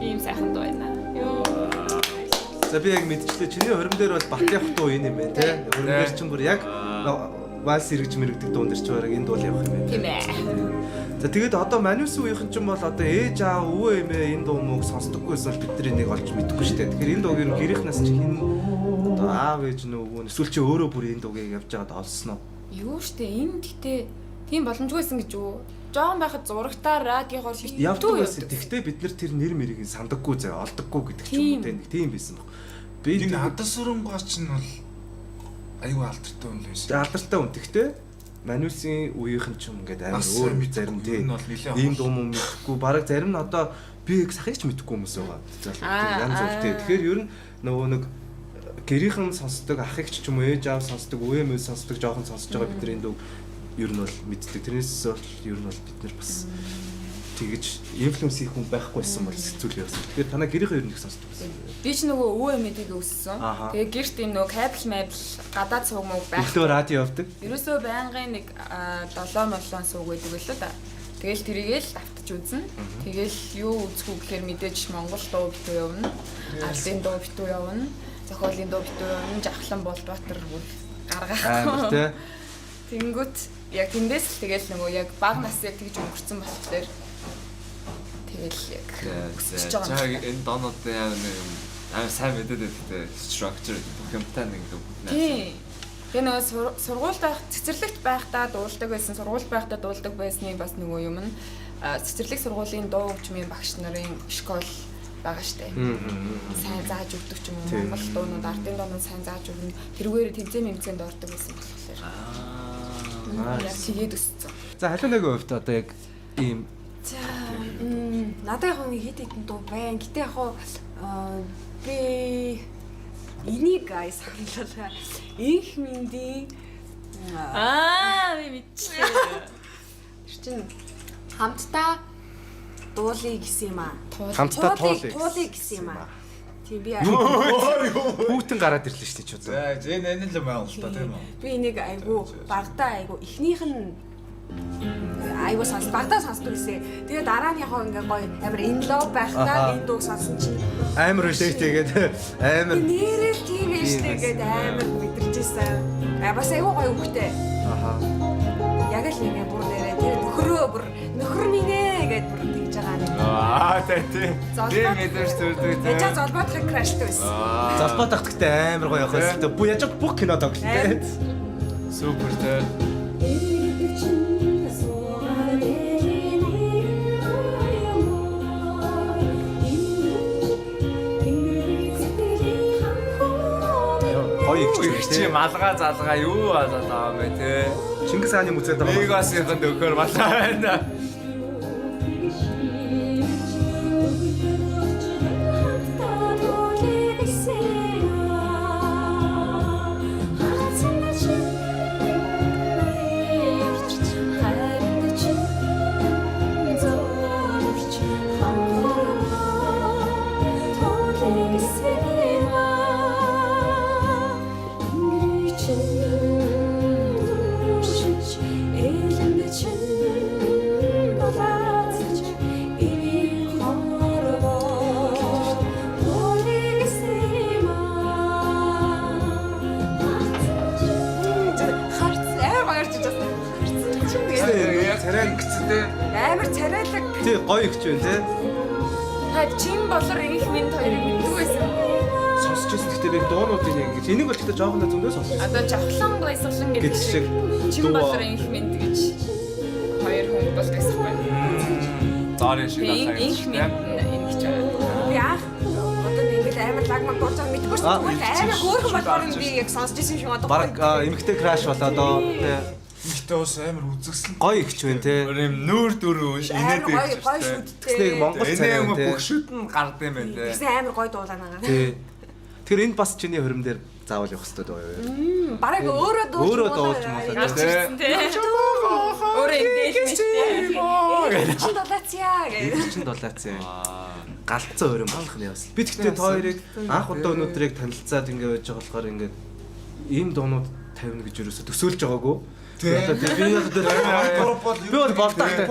Ийм сайхан дуу байна. Йоо. За би яг мэдчихлээ. Чиний хорим дээр бол бат явах дуу энэ юм байна те. Хорим дээр чинь бүр яг вальс эргэж мэрэгдэг дуун дээр чи бараг энэ дуу явах юм байна. Тийм ээ. За тэгээд одоо Манюсын үеийнхэн ч юм бол одоо ээж аав өвөө эмээ энэ дуу мууг сонсдоггүйсэн бол бид нар энийг олж мэдэхгүй шүү дээ. Тэгэхээр энэ дууг ер нь гэрийнхнээс чи хин одоо аав ээж нь өвөө эсвэл чи өөрөө бүр энэ дуугийг явж байгаад олсон уу? Юу штэ энэ гэтээ тийм боломжгүйсэн гэж юу? Жоон байхад зурагтаар радиогоор Явдаг байсан. Тэгтээ бид нар тэр нэр мэрийг сандаггүй заа олдоггүй гэдэг ч юм уу те. Нэг тийм байсан баг. Би Энэ хадас сүрэнгоч нь бол аюу алдартай юм байсан. алдартай хүн. Тэгтээ Манюсын үеийнхэн ч юм ингээд амар өөр зарим тийм ийм дуу юм мэдхгүй бараг зарим нь одоо би сахыг ч мэдхгүй хүмүүс байгаа. Янз бүр тийм. Тэгэхээр ер нь нөгөө нэг гэрийнхэн сонсдог ахыг ч юм уу ээж аав сонсдог өвөө мөл сонсдог жоохон сонсож байгаа бид нар энэ дуу ер нь бол мэддэг. Тэрнээс бол ер нь бол бид нар бас тэгэж инфлюенс хийх хүн байхгүйсэн бол хэцүү л байсан. Тэгэхээр танаа гэрийнхээ ер нь их сонсдог байсан. Би ч нөгөө өвөө эмээдэг өссөн. Тэгээ гэрт энэ нөгөө кабел мабл гадаад сууг мөг байх. Өглөө радио явдаг. Ерөөсөө байнгын нэг 7 молон сууг байдаг байлоо да. Тэгэл тэрийгэл автаж үзнэ. Тэгэл юу үзэхүү гэхээр мэдээж Монгол дуу битүү явна. Ардын дуу битүү явна. Зохиолын дуу битүү явна. Жавхлан Болдбаатар бүр гаргаахгүй. Тий. Тэнгүүт яг тэндээс л тэгэл нөгөө яг баг нас яг тэгж өнгөрцөн болохоор тэгэл яг өсөж байгаа. За энэ доонуудын амар сайн мэдээд байдаг structure бүх юмтай нэг дүү. Тий. Тэгээ нөгөө сургуульд байх, цэцэрлэгт байхдаа дуулдаг байсан, сургуульд байхдаа дуулдаг байсны бас нөгөө юм нь цэцэрлэг сургуулийн дуу хөгжмийн багш нарын школ байгаа штэ. Сайн зааж өгдөг ч юм уу Монгол дуунууд, ардын дуунууд сайн зааж өгнө. Тэрүүгээр тэмцээн мэмцээнд ордог байсан болохоор. Яг тэгээд өссөн. За халуунаагийн хувьд одоо яг ийм За надад яг нэг хэд хэдэн дуу байна. Гэтэ яг би энийг саналлаа. Их миндийн Би мэдчихлээ. Тэр чинь хамтдаа дуулъя гэсэн юм аа. хамтдаа Туулъя гэсэн юм аа. Тийм би хүүтэн гараад ирлээ шүү дээ ч удаа. За энэ л юм аа л та тийм үү. би энийг айгу багтаа айгу эхнийх нь айгу багтаа сонсдог гэсэн. Тэгээ дараа нь яг ингээ гоё амар in love байхдаа энэ дууг сонсон чинь Амар үлээ тэгээд амар нэрэл тийм байж тэгээд амар мэдэрчээсэн. Бас айгу гоё хөхтэй. аха. Яг л ингээ бүр нэрээ тэр нөхөр минь гээд бүр тэгж байгаа нэг. тий. Тийм мэдэрч төрдөг. Яжаа золбоотхыг крашлтай байсан. Залбаа тагтагтай амар гоё явах байсан. Бу яж бүх кино тоглолтой. Супер тий. Гоё Их чи малгай залгаа юу болоод байгаа юм бэ тий. Чингис хааны музейд байгаа. Вегасынхын дөхөр малгай байна. Царай гэцтэй. Амар царайлаг. Тий гоё ихч байна тий. Хаад чин болор их минь хоёрыг мэддэг байсан. Сонсож байсан. Гэхдээ би дуунуудыг ингэж энийг бол гэхдээ жоохондоо зөндөө сонсож. Одоо жавхлан баясгалан гэдэг шиг чин болор их минь гэж хоёр хүн бол байсан. Зарын шиг Инх минь ингэж байгаа. Би анх одоо ингэж амар лагмаг дурж байгаа мэдгүй шүү дээ. Амар хөөрхөн болохоор би яг сонсож байсан юм шиг одоо. Бараг эмэгтэй краш болоод тий. Ихтэй ус амар үзэгсэн. Гоё ихч байна тий. юм нүүр дөрөв инээд гоё ирж гоё байна. шүттэй. Нэг Монгол Энэ царай юм тий. бүх шүд нь гардыг юм байна те. Тэгсэн амар гоё дуулаад байгаа. Тий. Тэгэхээр энд бас чиний хөрөм дээр заавал явах хэрэгтэй байна. Бараг өөрөө дуулж Өөрөө дуулж муулаад Гарч тий. ирсэн тий. Өөрөө Чин дулаацъя гэж. Чин дулаацсан. Галцсан хөрөм анхны бас. Би тэгтээ та хоёрыг анх удаа өнөөдрийг танилцаад ингэ байж байгаа болохоор ингэ ийм дуунууд тавина гэж ерөөсө төсөөлж байгаагүй. Тий. Би яг Би бол болдогтой.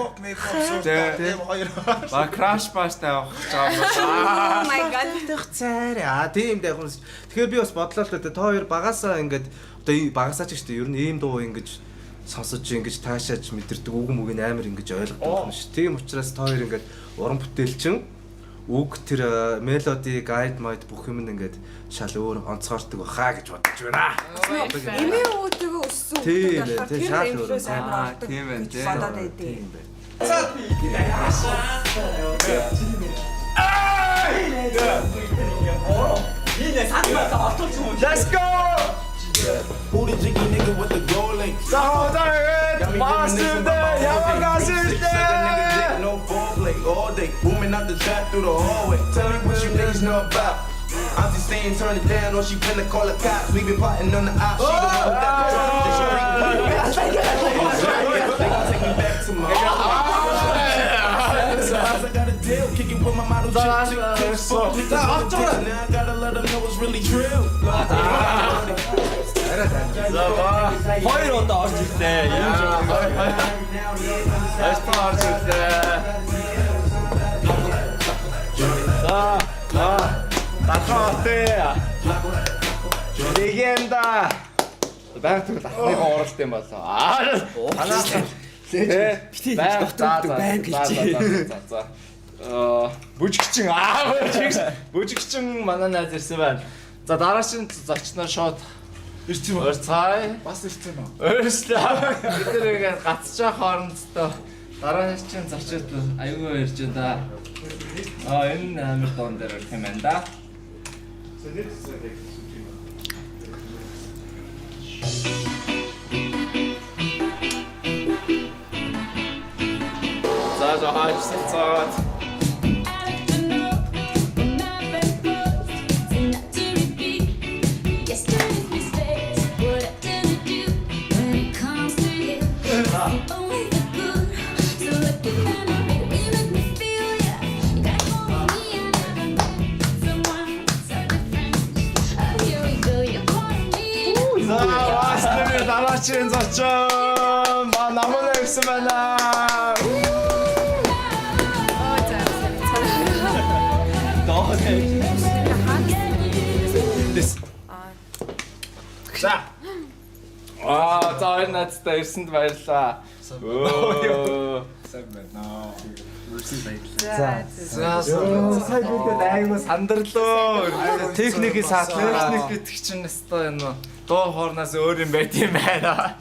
Тийм хоёр. Ба краш пастай авах гэж байгаа Oh my god. дэх цайраа. Тийм дээ. Тэгэхээр би бас бодлоо л та хоёр багасаа ингээд одоо энэ багасаа ч гэжтэй ер нь ийм дуу ингэж сонсож ингэж таашааж мэдэрдэг үг мөгийг амар ингэж ойлгодог юм шиг. Тийм учраас та хоёр ингээд уран бүтээлчин үг тэр мелоди гайд майд бүх юм ингээд шал өөр онцгойрдог баха гэж бодож байна. Эмээ үүдээ өссөн Тийм болохоор тийм тэр шал инфлюенс өөр. амар ордог. тийм байна, гэж тийм. бодоод байдیں۔ Тийм байна. Let's go! Booty jiggy nigga with the gold link. Сахавдаг маастердээ явагасэлдээ. No foreplay all day. Booming out the trap through the hallway. Tell me what you niggas know about. I'm just saying turn it down or she finna call the cops. We been plotting on the op. She the one who got the trust. Then she bring take me back to my I got a deal, kicking with my model chick. Now I gotta let them know it's really true. Хоёр удаа орж ирлээ. Яаж орж ирлээ. Тахаатэй. Легенда. Баяр түгэл ахныхаа оролт юм болоо. Танаас бити дотор байна гэж. За. Бүжигчин бүжигчин манай найз ирсэн байна. За дараагийн зочноо шууд Ирсэн юм. Цай Бас ирсэн юм. өөрчлөө. Бид нэр ингээд гацчаа хоорондоо дараагийн зочид аюул ирж байна да. Энэ амар тоон дээр юм байна да. За хаачихсан цаад. Дараагийн зочин намайг ирсэн байна. За энэ надтай ирсэнд баярлалаа. Сайн байна. Сайн бүгд аймаг сандарлоо. Техникийн саадлаа. Техник гэдэг чинь өстой энэ дуу хоорноос өөр юм байт юм байна.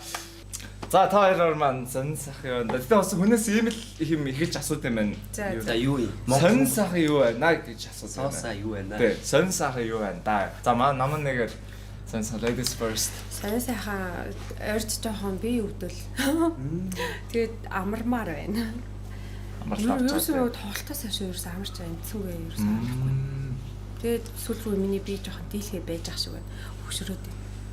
За та хоёроор маань сонин сах юу байна. Тэгтээ бас хүнээс ийм л юм ихэлж асууд юм байна. За юу юм? Сонин сах юу байна гэж асуусан юм. Соосаа юу байна? Тий, сонин сах юу байна да. За маань наман нэгээр сонин сах ladies first. Сайн сайхан ойрч жоохон би өвдөл. Тэгээд амармаар байна. Ерөөсөө тоглолтоос хойш ерөөсөө амарч амтсангүй ерөөсөө амархгүй. Тэгээд сүүл рүү миний би жоохон дийлхээ байж ах шиг байна. Хөшрөөд.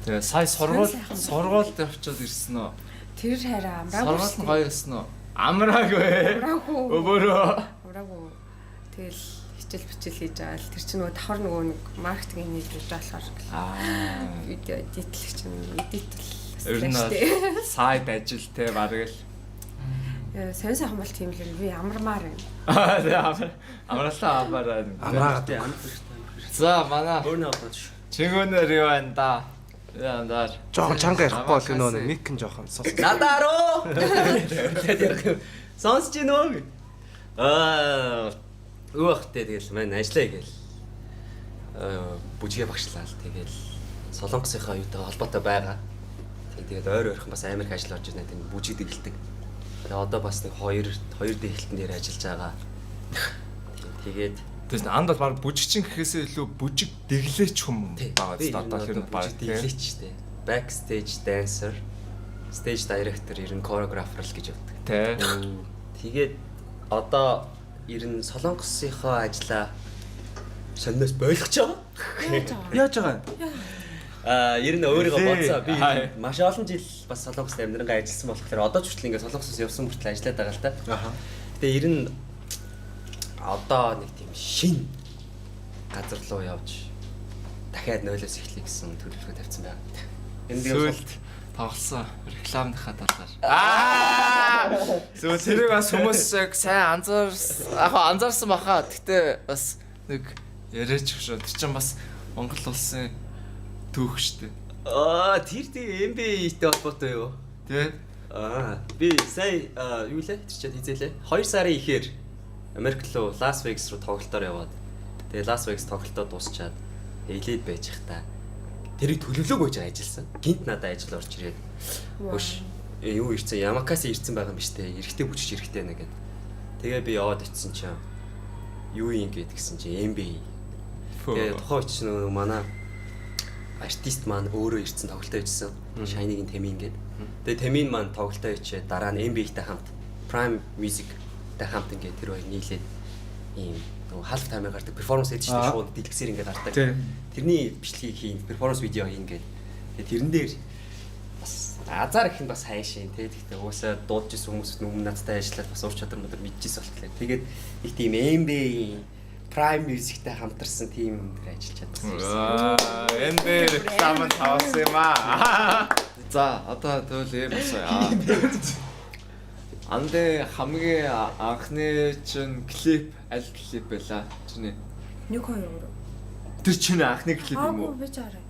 Тэгээ сая сургуульд явчихад ирсэн үү? Тэр хараа амраагүй. Сургууль нь гоё ирсэн үү? Амраагүй. Амраагүй. Өвөрөө. Амраагүй. Тэгэл хичээл бичээл хийж байгаа л тэр чинь нөгөө давхар нөгөө нэг маркетинг хийж болохоор видео эдитлэгч эдитл Ер нь сайд ажил те бараг л. Сайн сайхан бол тийм л би амармаар байна. Амралаа амараа. Амраад. За манай Өөрнөө бодож. чингүүнэр юу байна да? Яандаар. Жохон чанга ярихгүй л нөө мик нь жохон сос. Надароо. Сонсч гинөө. Өөхтэй тэгэл маань ажиллая гээл. Бүжгээ багшлаа л тэгэл Солонгосынхаа юутай холбоотой байгаа. Тэгээд ойр ойрхон бас Америк ажил орж ирнэ тийм бүжиг дэглэдэг. Тэгээд одоо бас нэг хоёр дэглэлтэн дээр ажиллаж байгаа. Тэгээд Тэс анд бол баг бүжигчин гэхээсээ илүү бүжиг дэглээч хүм байгаа зү одоо тэр баг дэглээч штэ. Backstage dancer, stage director, ерэн choreographer л гэж явдаг. Тэ. Тэгээд одоо ерэн Солонгосынхоо ажлаа сонноос болгож байгаа. Яаж байгаа? Ер нь өөрийгөө бодсоо би маш олон жил бас Солонгост амьдрангаа ажилласан болохоор одоо ч хүртэл ингээд Солонгосоос явсан хүртэл ажиллаад байгаа л та. Аха. Тэгээ ер нь одоо нэг тийм шин газар руу явж дахиад нойлоос эхлэе гэсэн төлөвлөгөө тавьсан байна. Энд Сүүлд тоглосон рекламынхаа талаар. Сүүл тэрийг бас хүмүүс яг сайн анзаарсан баха. Гэтэ бас нэг яриач шүү. Тэр чинь бас Монгол улсын түүх штэ. Тэр NBA-тэй холбоотой юу? Тэ? Би сая юу лээ? Тэр чинь хизээлээ. 2 сарын ихээр Америк руу Лас Вегас руу тоглолтоор яваад. Тэгээ Лас Вегас тоглолтоо дуусчаад элэд байж хта. Тэрийг төлөвлөөг байж ажилласан. Гинт надад ажил орж ирээд. Хөш юу ирсэн? Ямакаси ирсэн байгаа юм биш үү? Эрэхтэй бүжиж эрэхтэй нэ гэд. Тэгээ би яваад очисон чинь юу юм гээд гисэн чинь NBA. Тэгээ тухайн үеч нөгөө манай артист маань өөрөө ирсэн тоглолтоо хийсэн. Shiny-гийн Тэмин гээд. Тэгээ Тэмин маань тоглолтоо хийчээ дараа нь NBA-тэй хамт Prime Music-тэй хамт ингээд тэр хоёр нийлээд ийм нөгөө half time-аар гардаг performance хийж шүү шууд дэлгэсээр ингээд гардаг. Тэрний бичлэгийг хийн, performance видео хийн гээд. Тэгээ тэрэн дээр бас азар их нь бас хайшин тий. Гэхдээ уусаа дуудаж исэн хүмүүс өмнө надтай ажиллаад бас ур чадвар мөдөр мэдчихсэн болохоор. Тэгээд их тийм NBA Prime Music-тэй хамтарсан team дээр ажиллаж чадсан. Энэ дээр реклам тавсан юм аа. За одоо тэгвэл юм асууя. Анде хамгийн анхны чинь клип аль клип байла? Чиний 1-2. Тэр чинь анхны клип юм уу? Би жаарай.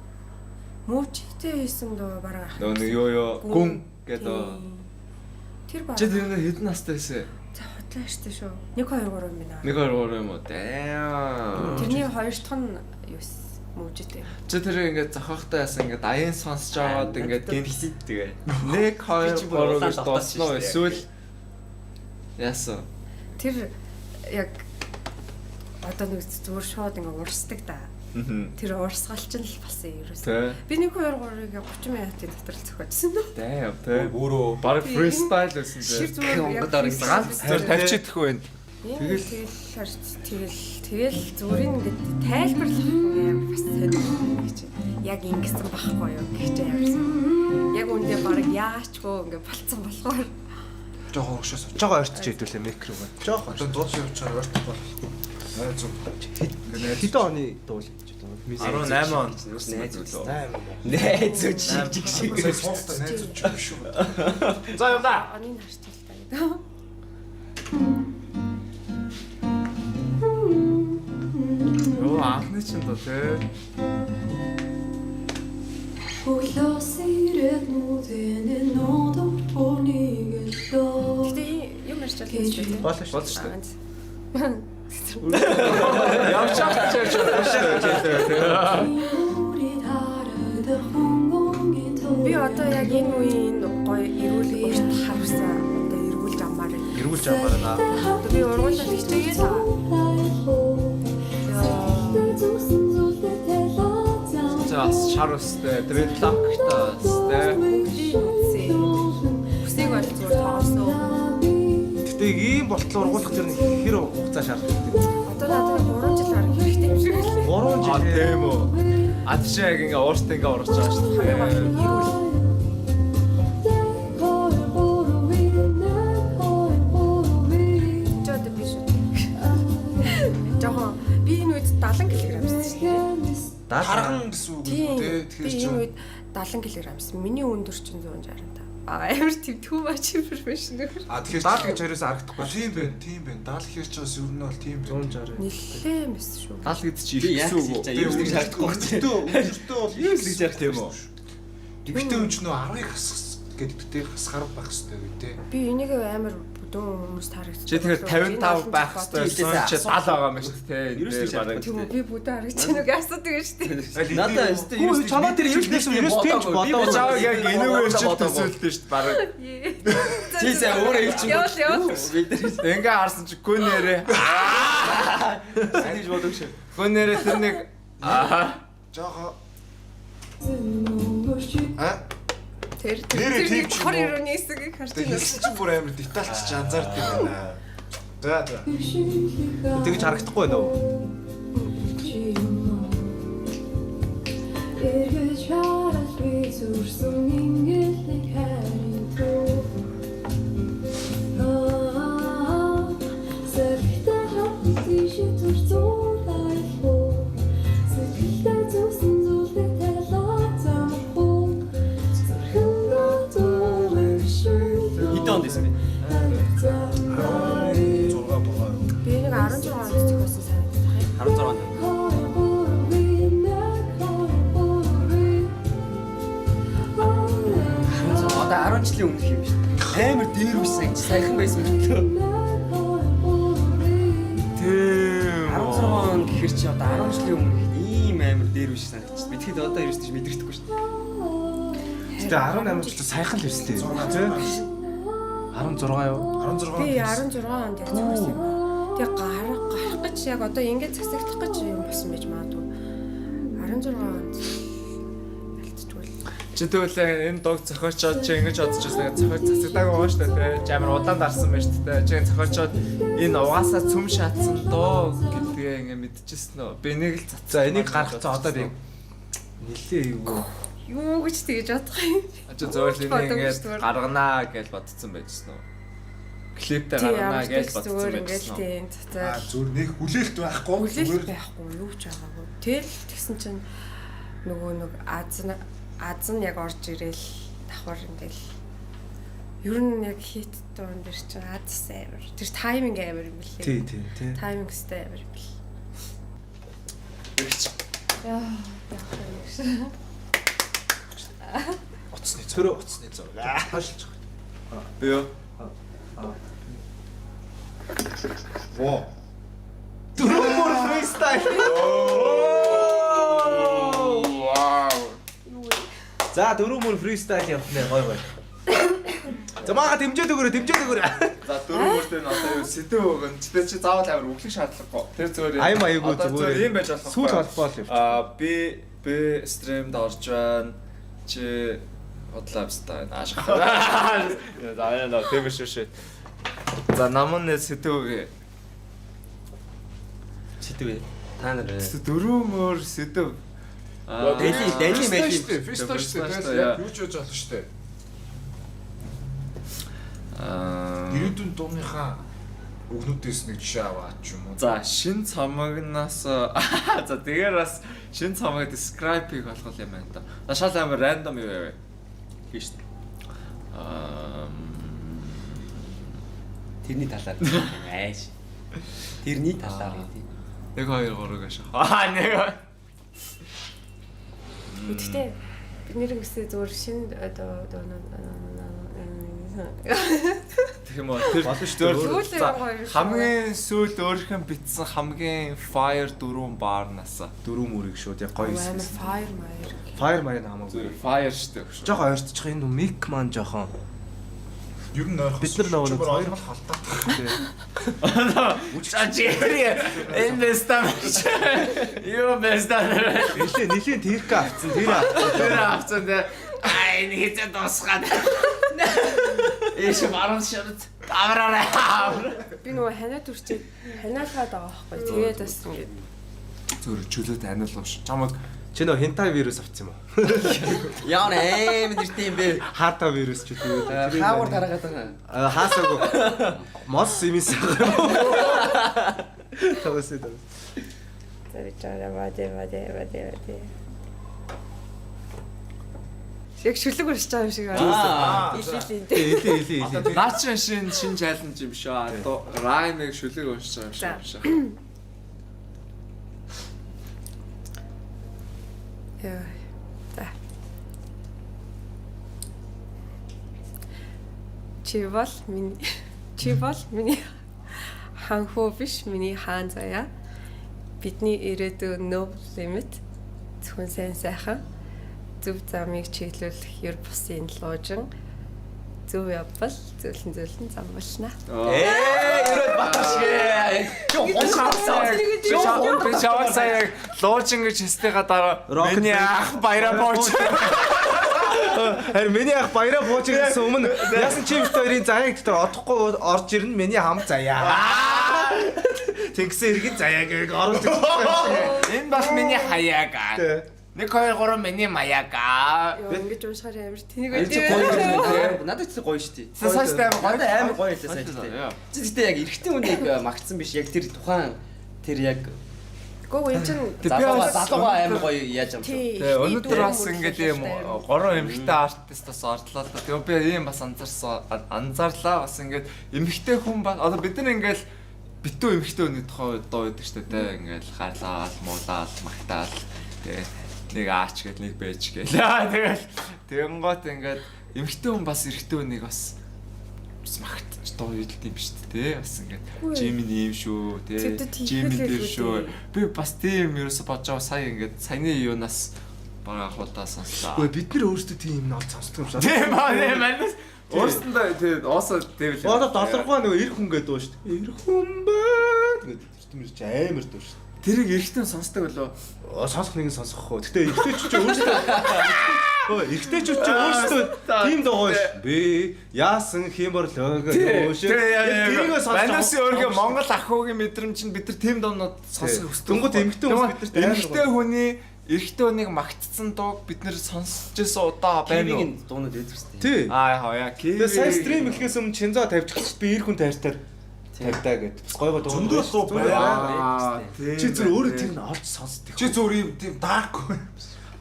Мөвчтэй хийсэн дөө бараг ах. Нөө юу гүн гэдэг. Тэр баг. Чи тэр хэдэн настай байсан? За хотлаа штэ шүү. 1-2 юм байна. 1-2 юм уу? Damn. Тэрний хоёр дахь нь юу мөвчтэй. Чи тэр ингээд зохиохтой яасан ингээд аян сонсож аваад ингээд гинписэд тэгээ. 1-2 гэж доосноо эсвэл яасан? Тэр яг одоо нэг зүгээр шууд ингээ урсдаг да. Тэр урсгалч нь л бас ерөөсөө. Би 1-2-3-ыг 30 минутын дотор л зохиожсэн нөө. Damn, тэ. Өөрөө баг фристайл байсан тэ. Монгол орны ганц тэр тавьчихдах байна. Тэгэл зүгээр ингээд тайлбарлах юм бас сонирхол гэж. Яг ингэсэн байхгүй юу гэж ямарсан. Яг үндэ баг яачгүй ингээд болцсон болохоор жоохон өгшөөс. Жоохон ойртож хэдүүлээ микрог. Жоохон. Одоо дуус явуулчаар ойртох болохгүй. Зүг. Хэдэн оны дуул гэж байна? 18 он. найз үзлээ. Найз үзчих шиг. Суустай найз үуч юм шүү. За юм да. оны харцуултаа гэдэг. Оо анхны чинь доо тэ. Гэтэ юм ярьж байгаа юм шүү. Болно шүү. Явж байгаа ч Би одоо яг энэ үеийн гоё эрүүл урт харсан. Одоо эргүүлж амаар. Эргүүлж амаар наа. Би ургуулсан хичээгээл аа. Зас шарустай дредлоктай Хүсийг бол зүгээр тоорсон. Гэтэ ийм болтол ургуулах тэр хэр хугацаа шаарддаг вэ? Одоо надад 3 жил арга хэрэгтэй юм шиг л. 3 жил. тийм үү. Адшиг ингээ уурстай ингээ ургаж байгаа шүү дээ. Эрүүл. Жод би шүү. Жохоо би энэ үед 70 кг байсан шүү дээ. Харган гэсэн үг үү Тийм. те. Би Тэгэхээр энэ чинь үед 70 кг байсан. Миний өндөр чинь 165. Амар тийм too much information нэр. тэгэхээр 70 гэж хариусан харагдахгүй. тийм байна, тийм байна. 70 хэрч бас ер нь бол тийм байна. 160. Нилээ юм байсан шүү. Гал гэд чи Би их яг гэсэн үг. хэлж байгаа. Юу гэж харахгүй байна. Өдөртөө бол Юу гэж яах тийм үү? Гэхдээ үн ч нөө 10-ыг хасах гэдэг дээр хасгаар байх хэрэгтэй үү те. Би энийг амар хүмүүс тарагдчих. Чи тэгэхээр 55 байх хэрэгтэй байсан чи 70 байгаа юм шүү дээ. Ерөөсөө Бараг. Тийм үү би бүдэ харагдаж байна уу асуудаг юм шүү дээ. Надаа өстой чамаа тэр ерөөс тийм ч бодоо. Чааг яг энэгээр ч төсөөлдөө шүү дээ. Бараг. Чи сая өөрөө хэлчих. Ял. Ингээ харсан чи гүнээрээ. Тэгж бодож шүү. Гүнээрээ тэр нэг Жохо. Тэр тийм ч юм уу. 20-ны хэсгийг харж Тэг байна. хэлсэн чинь бүр амар детальчж анзаардаг юм байна. За. Тэгж харагдахгүй байна уу? Эргэж хараад би зүрсэн ингэлэг харин Сэрхтэ хатти шитүр зурайлгүй Сэрхтэ зүсэн зүйлтэй талаацамгүй Зүрхэн дотор шүн Хэдэн онд байсан бэ? 6 богоо. Би нэг 16 онд зохиосон санагдах юм. 16 онд. Одоо 10 жилийн өмнөх юм шүү дээ. Амар дээр үсэн сайхан байсан мөртлөө. тийм 16 он гэхэр чи одоо 10 жилийн өмнөх ийм амар дээр үсэн санагдчих. Би тэгэхэд одоо ерөөсөж мэдэрдэхгүй шүү дээ. Гэтэ 18 жил сайхан л ирсэн тийм. 16 юу? 16. Би 16 онд яг зохиосон юм. Тэгээ гарах гэж яг одоо ингэж засагдах гэж юм болсон байж магадгүй. 16 онд ялцчихвал. чи тэгвэл энэ дог зохиочоод чи ингэж бодож байсан зохиоч засагдаагүй байгаа шүү дээ. Чи амар удаан дарсан байж тээ. Чи зохиочоод энэ угаасаа цөм шаатсан доо гэдгээ ингэ мэдчихсэн нөө. Би нэг л За энийг гаргацсан одоо би нилээ юу? Юу гэж тэгэж бодох юм. чи зөвөл энийг ингэж гарганаа гэж бодсон байжсэн нөө. Клиптэй гарганаа гэж бодсон зүгээр байжсэн ингээл нөө. тийм Аа зүр нэг хүлээлт байхгүй. хүлээлт байхгүй юу ч байгаагүй. Тэгэл тэгсэн чинь нөгөө нэг аз нь яг орж ирээл давхар ингээл ер нь яг хит дуун дээр чинь аз амар. Тэр тайминг амар юм билээ. Тий. Тайминг сте амар юм бил. Яа, яах Уцсны зөө. Уцсны зөө. Хашилж. Би юу? Во. Дөрөвөр фристайл. Вау. За дөрөвөр фристайл явахнаа гой. За мага дэмжээд өгөөрэй. За дөрөв бүртээ нь одоо юу сэдв өгөн. Чи заавал амар өглөх шаардлагагүй. Тэр зүгээр Аян маяггүй зүгээр. Ийм байж болох. Сүүл холбоо л юм. Би стримд орж байна. Чи бодлавстай нааш. За яа тийм шүү. За намын сэдв өгье. Сэдвээ. Та нар Дөрөв мөр сэдв. Дайли мэйли. Фисташ шүү дээ. Юу ч болж болох шүү дээ. Ирээдүйн дууныхаа өгнүүдээс нэг жишээ аваад ч юм уу. За шин цамагнаас за тэгээд бас шин цамаг describe-ийг болгол юм байна да. За шал амар random юу яа вэ? Биш. Тэрний талаар айш. Тэрний талаар гэдэг. 1 2 3 гэж. Нэг. Гэхдээ бид нэр гэсэн зүгээр шин одоо Тэгэх юм уу тэр хамгийн сүүл өөрхөн битсэн хамгийн fire дөрвөн баарнаас Дөрөв мөрийг шууд яг гоё амар хийсэн. fire Fire хамаагүй. fire штэ. Жохоо ойртчих энэ мик маань жоохон. Ер нь ойрхон. Бид нар нөгөө хоёр мал халтаа. Чачири инвестамж. Юу бестан. Нилийн тэрк авцсан. Тэр авцсан дээ. Ай нэг хэзээ дуусгаад. Эш баруун ширт. Авраарай. би нөгөө ханаа төрчээд ханаалгаад байгаа байхгүй. Тэгээд бас ингэ Зүр чөлөөт аниул ууш. Чамд Чи нөө хентай вирус авцсан юм уу? Яа нэ мэдэрт юм бэ? Харта вирус ч үү? Хаагур гаргаад байгаа. Хаасаагүй. Мос имис. Тавсаа. заричаа вадэ. Яг шүлэг урьж байгаа юм шиг байна. Илээ. наа чи шин чаленж юм шүү. Одоо раймыг шүлэг уншиж байгаа юм шиг. Яа. За. Чи бол миний Чи бол миний ханхуу биш, миний хаан заяа. Бидний ирээдүйн no limit. Зөвхөн сайн сайхан зөв замыг чиглүүлэх ер бусын луужин. Зөв явбал зөөлөн зам болно. Ерөөд батаршгэ. Би чаваа сая луужин гэж хэлсэйга дараа миний ах баяраа бууч. Харин миний ах баяраа бууж гэсэн өмнө яасан чи бит хоёрын заяаг дотор одохгүй орж ирнэ миний хам заяа. Тэгсэн иргэн заяаг оруулж ирсэн. Энэ бас миний хаяаг. 1 2 3 миний маяаг. Ингэж уушгаар амар тэнийг Чи гоё. Надад ч гоё шүү дээ. Сайжтай Амар амар гоё. гоё лээ сайжтай. Чи гэхдээ яг эрэгтэй хүнийг магтсан биш. Яг тэр тухайн тэр яг Гөө энэ чинь залууга амар гоё яаж юм. Тэгээ өнөөдөр бас ингээд юм 3 эмэгтэй артист бас орлоо л да. Тэгээ би ийм бас анзаарлаа бас ингээд эмэгтэй хүн бас одоо бид нар ингээд битүү эмэгтэй хүний тухай дуу байдаг шүү дээ. Ингээд харлаа, муулаад, магтаал. Тэгээ нэг аач гээд нэг бэж гээл. Тэгэнгүүт ингээд эмэгтэй хүн бас эрэгтэй хүнийг бас магтаж дуу хэлдэг юм шүү дээ. Бас ингээд Жимини юм шүү, тий. Жимини дээр шүү. Би бас тийм ерөөсө бодож байгаа сая ингээд саяны юунаас бага ахуудаа сонслоо. Үгүй бид нар өөрсдөө тийм юм сонсдог юм шиг. Тийм аа, тийм манайс. Өөрсөндөө тий оосоо тийм л. Одоо долооргоо нөгөө эр хүн гэдэг дуу шүү дээ. Эр хүн баа гэдэг тэр чи амар дуу шүү. Тэрийг эрэгтэй сонсдог болоо. Сонсох нэг нь сонсох хөө. Гэтэ эрэгтэйчүүд ч өөрсдөө эрэгтэйчүүд ч өөрсдөө тийм дуу ш. Би яасан хэмбэр лог юу ш. Тэрийгөө сонсож. Манайс өөргөө Монгол ахуугийн мэдрэмж нь бид нар тийм дуунууд сонсох хүсдэг. Дөнгөж эмэгтэй хүмүүс бид нар эмэгтэй хүний эрэгтэй хүнийг магтцсан дууг бид нар сонсож байсан удаа байна уу? Кивигийн дуунууд ээлжсэн. Тий. Яа. Тэгээ сая стрим ихээс өмнө Чинзо тавьчихсан би эр хүн тайртаад тавьдаа гэд. Бас гой дуу. Зөндөө дуу байна. Чи зүр өөрөө тэр нь олж сонсдог. Чи зүгээр юм тийм dark.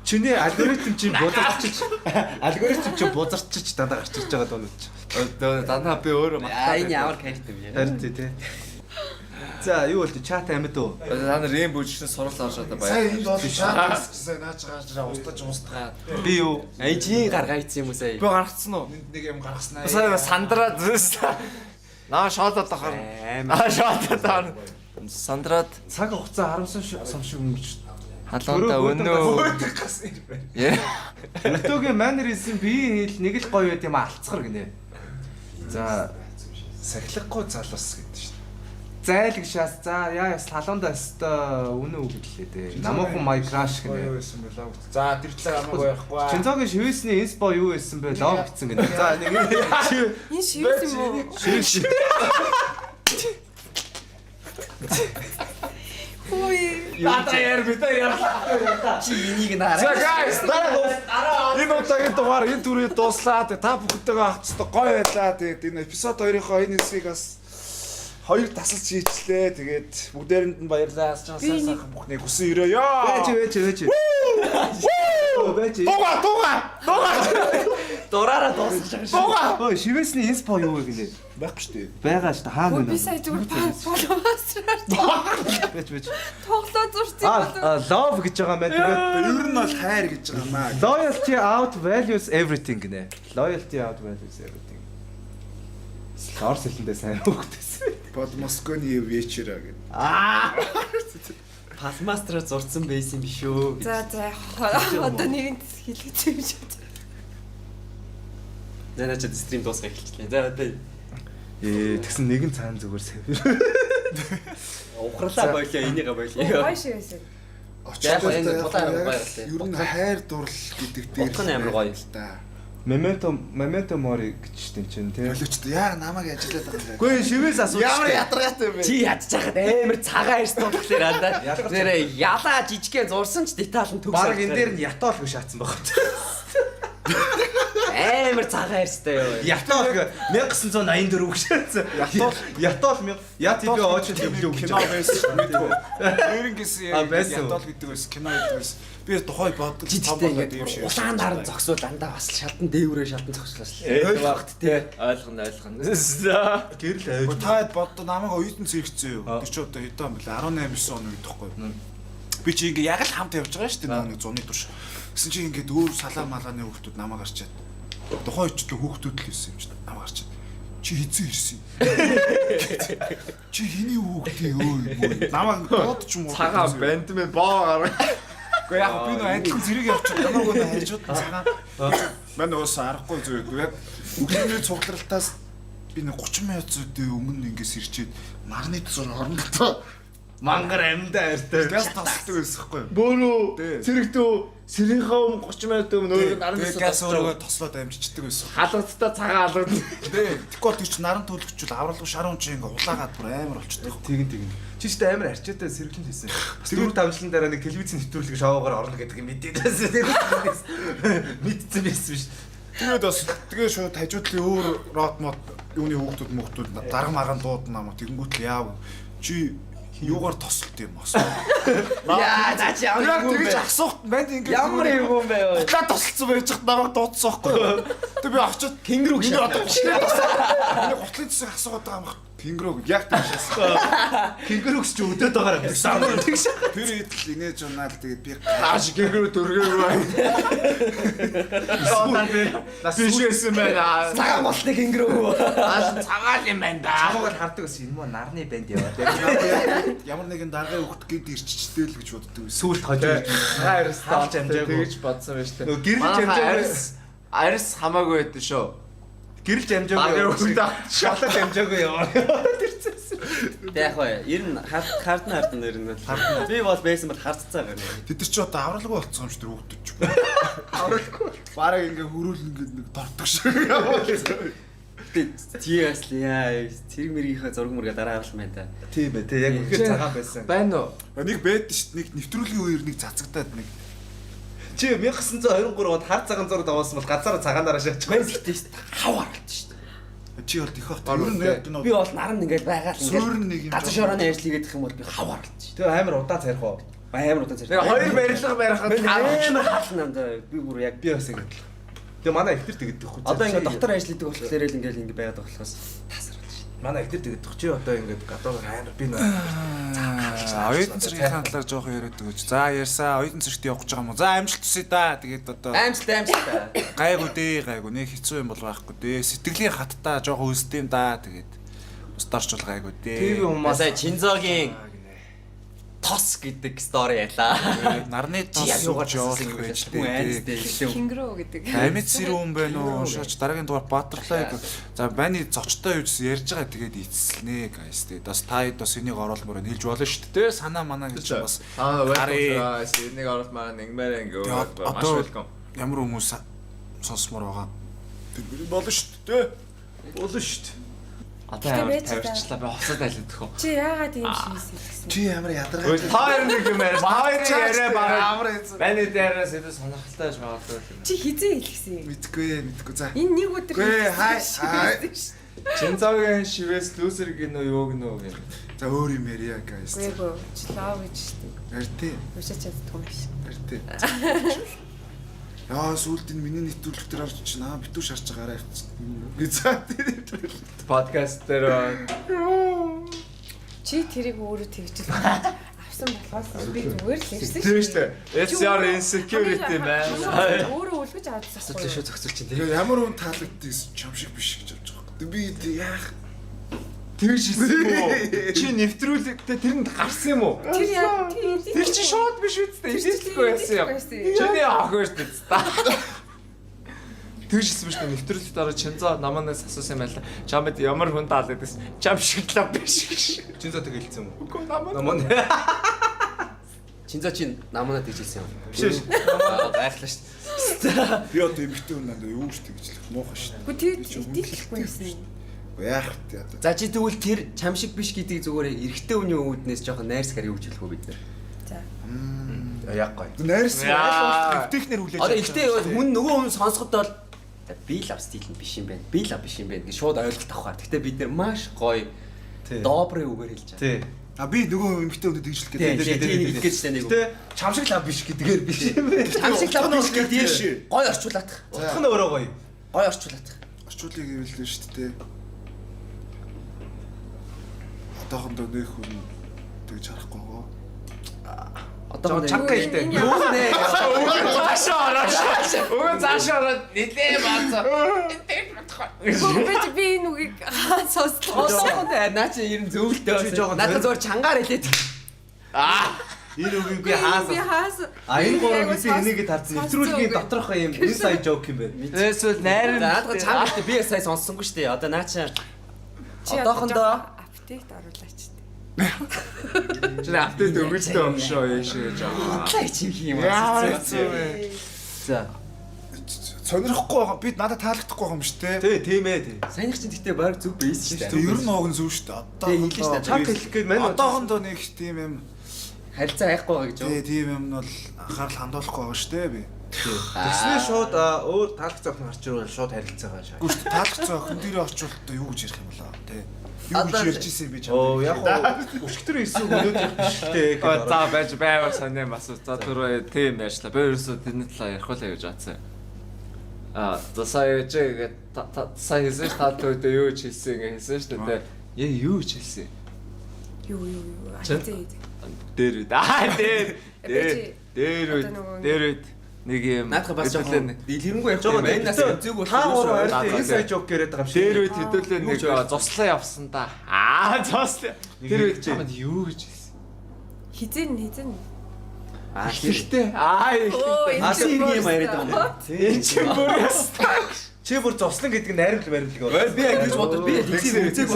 Чиний алгоритм чинь бузарчиж бузарчиж дандаа гарч ирж байгаа дуунууд чи. Дандаа би өөрөө магтаад. Энэ ямар character юм яа. Харин тий. За юу болтой чат амьд уу? Та нар ийм бүжигчэн сурлаа шатаа баяа. Сая энд бол шаардлагаас гэсэн наач гараа устгаж. Би юу? Чи гаргаа ийцсэн юм уу сая? Би гаргацсан уу? Нэг юм гаргаснаа. Сая сандраад наа шоолоод ахаар. Шоолоод ахаар. Сандраад Цаг хугацаа харамсан сон шиг өнгөрч. халуунда өнөө. Өтөгийн манеризм би хэл нэг л гоё байд юм алцгар гинэ. За сахилахгүй залуус гэдэг шүү дээ. Зайл гişас. За яа яс халуунда өстой үнэ үг гэлээ дээ. Намуухан май краш гинэ. байсан байлаа. За тэр талаар амаагүй байхгүй. Чинзогийн шивэсний инспо юу байсан бэ? Лог гэсэн гинэ. За нэг энэ шивс юм уу? шивэс. Хөөе. Яа битээ. Чи энийг наарай. За guys, энэ удаагийн дугаар энэ түрүү дуслаа. Та бүхэндээ хацдаг гоё байлаа. Тэгээд энэ эпизод 2-ын энэ хэсгийг бас 2 тасалж хийчлээ. Тэгээд бүгдээрэнд нь баярлалаа. Сайхан бүхний хүсэн өрөөё. Бэж. Дураараа дуусчих шиг. Ой, шивэсний инспо юу вэ гинэ? Байхгүй шүү дээ. Байгаа шүү дээ. Хаана Би сая зүгээр фоллоуасраар бэж. тоглоо зурчих болов. Love гэж байгаа мэн. Тэгээд Ер нь бол хайр гэж байгаа маа. loyalty out values everything гинэ. Loyalty out values everything. Орс хэлэндээ сайн хөгтөөс. Под Москваний вечера гэдэг. Палмастраа зурцсан байсан биш үү? За одоо нэгэн хэлгэж юм шиг. Наач стрим дуусгах эхэлчихлээ. За одоо Тэгсэн нэгэн цаан зүгээр сэвэр. ухралаа бойлоо энийг бойлоо. Гоё шиг байсан. Яг энэ тулаан амар гоё л Ер нь хайр дурлал гэдэг дээр Утга нь амар гоё л да. Memento mori гэж тийм чинь тий. Боловч яа намайг ажиллаад байгаа юм бэ? Гэхдээ шивээс асууж. Ямар ядаргаатай юм бэ? Чи ядчихад амар цагаан ирсэн болохоор андаа. Тэр ялаа жижигхэн зурсан ч детал нь төгс. Бараг энэ дээр нь ятаал гэж шаацсан байгаа. Амар цагаан ирстэй юу. Ятаал 1984 гэж шаацсан. Ятаал яа тийм ооч юм гэж. Кино байсан мэдгүй. Ерөнгөс байсан. ятал гэдэг байсан, кино гэдэг байсан. Би тухай бодож Жижигтэй юм шиг. Улаан дараа зогсвол андаа бас шатан дээврээ шатан зогслоо. Багт тий. Ойлгоно. Гэрэл авч. Таад боддоо намайг оюутан зэрэгцээ юу. Тэр чи одоо хэдэн он бэлээ 18 9 он гэдэгхгүй. Би чи ингээ яг л хамт явж байгаа шүү дээ нэг зуны турш. Гэсэн чи ингээд өөр салаа малааны хүүхдүүд намайг гарчаад. Тухайн үечлээ хүүхдүүд л байсан юм чинь намайг гарчаад. Чи хизээ ирсэн. Чи хэний хүүхдээ өө. Намайг бодож юм уу? Цагаан бандмен боо гараа. Гэхдээ яг би нөө адилхан зэрэг явчих. Намайг нөө хайжууд цагаан. Мань уус арахгүй зүйл. Яг өглөөний цугларалтаас би нэг 30 минут зүйдээ өмнө ингээс ирчээд марны тусаар орондоо мангар амьдаа артай. Газ тасдаг байсан хгүй юу? Бөөрөө зэрэгтөө сэрийнхаа өмнө 30 минут өмнө өөрөө наран газ өөрөө тослоод амжичдаг байсан. халагдтаа цагаан халгад. Тэгэхгүй бол тийч наран төлөвчүүл авралгүй шарун чи ингээ улаагаад бүр амар болчихдог. Тэгин. Чи ч амар арчаатай сэргэлэн хийсэн. Дөрөв давжлан дараа нэг телевизийн нэвтрүүлэг шоугаар орно гэдэг юм мэдээд байсан. Мэдсэн байсан биш. Тэгээд бас тэгээ шууд хажуудлын өөр рот мод юуны хүүхдүүд дарга марган дуудана маа тэгэнгүүт л яав. Чи юугаар тосолт юм асуу. Яа, за чи Яг тэгэж асуухт банд ингээ ямар юм бэ? Утлаа тосолцсон байж хат намайг дуудсан байхгүй юу? Тэг би очиод Кенгуру гэж одоо энэ гутлын цэсийг асуугаад байгаа юм. Кенгуру яг тийшээс. Кенгуру гэж өдөөд байгаа юм. Тэгш. Тэр идэл инээж унаад тэгээд би Ааш гэгрүү төргөөгүй. Бишээсэн байна. Цагаан болтны кенгуру. Ааш цагаал юм байна да. Чамаагаар хардаг ус энэ муу нарны банд яваад. ямар нэгэн даргын хөвгт гээд ирчичтэй л гэж боддог байсан. Сүүлд хожиж. Хайрс Хаалж амжаагүй. тэгж бодсон байж тээ. Нөгөө гэрэлж амжаагүй. Арис хамаагүй байдсан шүү. Гэрэлж амжаагүй. Багын хөвгт шалаад амжаагүй яваа. Тэг яг бай. Ер нь хардна ер нь. Би бол байсан бол хардцаа гэнэ. Тэд нар ч одоо авралгүй болцсон юм шиг тэр хөвгтөж ч. Авралгүй. Бараг ингээ хөрүүл ингээ нэг дортдог шиг яваа. Тийгээс л яа. Цэрэг мэргийнхаа зураг мөргө дараа авах юм байна та. Тийм ээ. Тэг яг үнэхээр цагаан байсан. байна уу? Нэг байд шүү дээ. Нэг нэвтрүүлгийн үеэр нэг цацагдаад нэг. Чи 1923 онд хар цагаан зураг давуулсан бол газараа цагаанаараа шаачих. Мэн гэхдээ шүү дээ. Хавар болт шүү дээ. Чи бол их бах. Ер нь яг Би бол наран ингээд байгаа л суурн нэг юм. газар шорооны ажил хийгээд их юм бол би хавар болт шүү дээ. Тэг амар удаан царих уу. Амар удаан зэрэг. Тэгээ хоёр барилга барихад амар хаална надаа. Би бүр яг Би бас ингэ. Тэг манай ихтер тэгдэг хөө. одоо ингээд дотор ажил хийдэг болохоор л ингээд ингэ байгаад байгаа болохоос тасар. Манай ихтер тэгдэг чи одоо ингэ гадаа амар би нөө. Оюутан цэргийн талаар жоох яриад өгөөч. За ярьсаа оюутан цэрэгт явах гэж байгаа юм уу? За амжилт хүсье да. Тэгээд одоо Аимшилтай. гайгүй дээ, гайгүй. Нэг хэцүү юм бол байхгүй дээ. Сэтгэлийн хаттай жоох үлсдэв юм да. Тэгээд устаарч бол гайгүй дээ. TV хүмүүс Масаа Чинзогийн тос гэдэг стори ялаа. Нарны тос юугаар жоох тассан юм бэ? байж Хүн айнстай дээ. хэлсэн. Кенгуру гэдэг. Амьд сэрүүн байна уу? Шаач дараагийн дугаар Батерлаа. За баны зочтой юус ярьж байгаа тэгээд эцэлнэ guys. Тэгээд бас та хэд бас энийг оруулмаар хэлж болно шүү дээ. Санаа манаа гэж бас welcome to энийг оролт маань ингэмээр ингээ маш welcome. ямар хүмүүс сонсмоор байгаа. Тэр болно шүү дээ. болно шүү дээ. Одоо амар тавирчлаа би хосод айлдах уу. Чи яагаад ийм хийсэн гэсэн? Чи ямар ядаргаа. Хоёр нэг юм яриа. Хоёр яриа бараа. Амар эзэн. Баны дээрээс илүү сонирхолтой гэж магадгүй. Чи хизээ хэлсэн юм? Мэдгүй за. Энэ нэг өдөр Гүй хай. Чинзогийн шивээс лүүсэр гинөө юу гинөө гэнэ. За өөр юм ярья guys. Үгүй чи лав гэж штеп. Яртээ. Уушаач чаддгүй юм биш. Яртээ. Яа сүулт энэ миний нэвтрүүлэг дээр орж чинь битүү шарч байгаарай явчихсан. Гэ за тэр Подкаст дээр Чи тэрийг өөрөө тэгж авсан болохоос би зүгээр л ирсэн тийм шүү дээ. It's your insecurity man. Өөрөө үлгэж авчихсан. Асууж шүү зохицуулж чинь. тэгээ ямар хүн таалагддгийг чам шиг биш гэж авч байгаа. Би яах Тэгж хийсэн үү? Чи нэвтрүүлэгтээ тэрэнд гарсан юм уу? Тэр яа Тэр чи шууд биш үстэй. Ирсэлгүй байсан юм. Чиний ах шүү дээ. Тэгж хийсэн биш үү? Нэвтрүүлэгт дараа Чинзо наманаас асуусан юм байла. Чамд ямар хүн таалагдсан? Чам шиг л биш гэж. Чинзо тэг хэлсэн юм уу? Үгүй намаа. Чинзо чин наманаа дижсэн юм. Биш шүү. Байхлаа шүү. би одоо эмэгтэй хүн надад юу гэж тэгжлэх муухай шүү. Үгүй тэр итгэхгүй байсан. Яах вэ? За чи тэгвэл тэр чам шиг биш гэдгийг зүгээр эрэгтэй хүний үүднээс жоохон найрсгаар юу гэж хэлэх үү бид нэр. За. Яахгүй. Найрс техникээр хүлээж. Одоо эрэгтэй хүн нөгөө хүн сонсоход бол би лав стил нь биш юм байна. Би лав биш юм байна гэж шууд ойлголт авахар. Гэхдээ бид нэр маш гоё добрын үгээр хэлж байгаа. Тий. А би нөгөө эмэгтэй хүндэд тэгжлэх гэдэг. Тийм нэг гэж тань нэг. Гэтэ чам шиг лав биш гэдгээр биш юм бэ. Чам шиг лав биш гэдгийг гоё орчуулах. Утх нь өөрөө гоё. Гоё орчуулах. Орчуулыг гэвэл шүү дээ. Одоохондоо нэг хүн тэгж харахгүй гоо. Одоо чанга хэлтэй. Юу нэ? Өгөө цаашаа ороо. Өгөө цаашаа ороо нилээ баацаа. Би энэ үгийг сонслоо. Наа чи ер нь зөвлөлтөө. Надад зур чангаар хэлээд. Энэ үгийг би хаасан. Энэ гурав би энийг тарцсан. Нэвтрүүлгийн доторх юм inside joke юм байна. Эсвэл найрын Надад чангарт би сая сонссонгүй шүү дээ. Одоо наа чи одоохондоо апдейт оруулаач. чи апдейт өгөлтэй өгшөө яашээ жаа. лай чи юм аа. За. Сонирхгүй байгаа. Би надад таалагдахгүй байгаа юм шүү дээ. Тий, тийм ээ. Саяных чинь гэхдээ баг зүг бейс шүү дээ. Тэг ер нь ог нь зөв шүү дээ. Одоо Тэг хэлж шүү дээ. Чам хэлэх гээд мань одоохондоо нэг тийм юм. Харилцаа хайхгүй байгаа гэж юу? Тий, тийм юм нь бол анхаарал хандуулахгүй байгаа шүү дээ би. Тэгснээ шууд өөр таалагдсан охин гарч ирвэл шууд харилцаагаа шаа. Гүст таалагдсан охин дээрээ очивол юу гэж ярих юм болоо тий. Юу гэж ярьж ирсэн би чам. Оо яг өшгтөр эсвэл өнөөдөр биш дээ. За байж байвал санаа асуу. За түрүү тийм ярьчлаа. Би ерөөсөө тэрний талаар ярих байлаа гэж бодсон. За сая хийсэн таалт үедээ юу ч хэлсэн ингээ хэлсэн шүү дээ. Яг юу ч хэлсэн. Юу. Дээр үед. Дээр үед нэг юм. Наадах бас жоохон дэлгэрэнгүй явж байгаа юм. Энэ нас зүг болох Та гурав хоёрын inside joke яриад байгаа юм шиг. Дээр үед хэдүүлээ нэг зослоо явсан да. Зослоо. Тэр үед чамд юу гэж хэлсэн? Хизэн. Ихтэй. Асын юм яриад байгаа юм. Энэ чи бүрээс. Чи бүр зослон гэдэг нь найрамдал баримтлаг байна. Би яг гэж бодож би тэгсэн үзег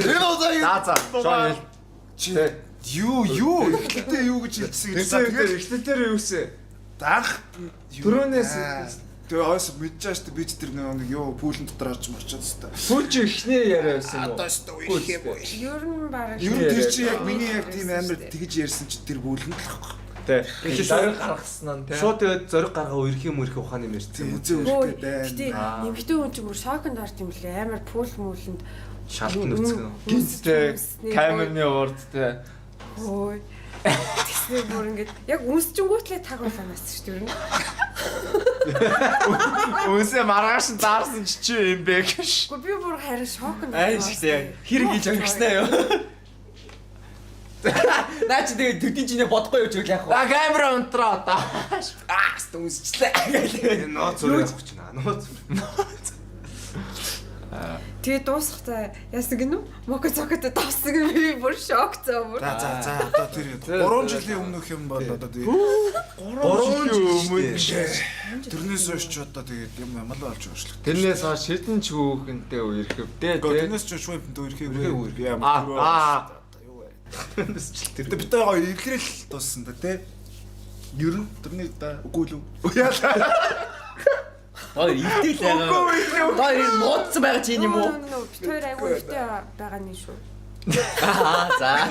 За. Шоо Чи юу ихтэй юу гэж хэлсэн гэж. тэгээд ихтэй юу гэсэн? Анх Түрүүнээс тэгээ ойс мэдчихэж штэ би тэр нэг юу пүүлэн дотор орж морчод хэвээр. Пүүл чи ихнээ яриа байсан уу? Одоо штэ үех юм уу. Ер нь бараг Ер нь тэр чи яг миний яг тийм амар тэгж ярьсан чи тэр пүүлэн л байхгүй. Тэ. Зориг гаргасан нь тэ. Шууд тэгээд зориг гаргаа үерх ухааны мэрсэн юм. Үзээ үргэлтэй байна. Гэтэ нэмэгтэй хүн чинь бүр шоконд орд юм лээ. Амар пүүл мүүлэнд Шалт нүцгэн. Гинцтэй камерны урд тэ. Хөөе. Тэсний бүр ингээд яг үнсчингүүтлээ таг болоонаас шүү дээ. Үнсээ маргааш даарсан чи юм бэ гэж. Гэхдээ би бүр харин шоконд Ааштай хэрэг хийж өнгөрснөө юу? Наа чи тэгээ төдий чинээ бодохгүй юу ч яг яах вэ? Камера унтраа одоо. Үнсчлээ. Нууц зураг авах гэж байна. Нууц. Тэгээ дуусахтаа яасан гинэ? Мокоцокот давсан би бүр шокцоо бүр. За одоо тэр 3 жилийн өмнөх юм бол одоо тэгээ 3 жил өмнө тэрнээс хойш ч одоо тэгээд юм амал болж байгаа шүү. тэрнээс хойш хэдэн ч хүүхэнтэй үерхэвдээ тэ. Тэрнээс ч швейпэнд үерхээ би ямар юу вэ? Тэр битээ гоё илрэл туссан да тий. Ер нь тэрний да үгүй л үү? Ой ивтэл яагаа. Ой муудсан байгаа чи юм уу? Бид хоёр айгүй өвтэй байгаа нь шүү. За.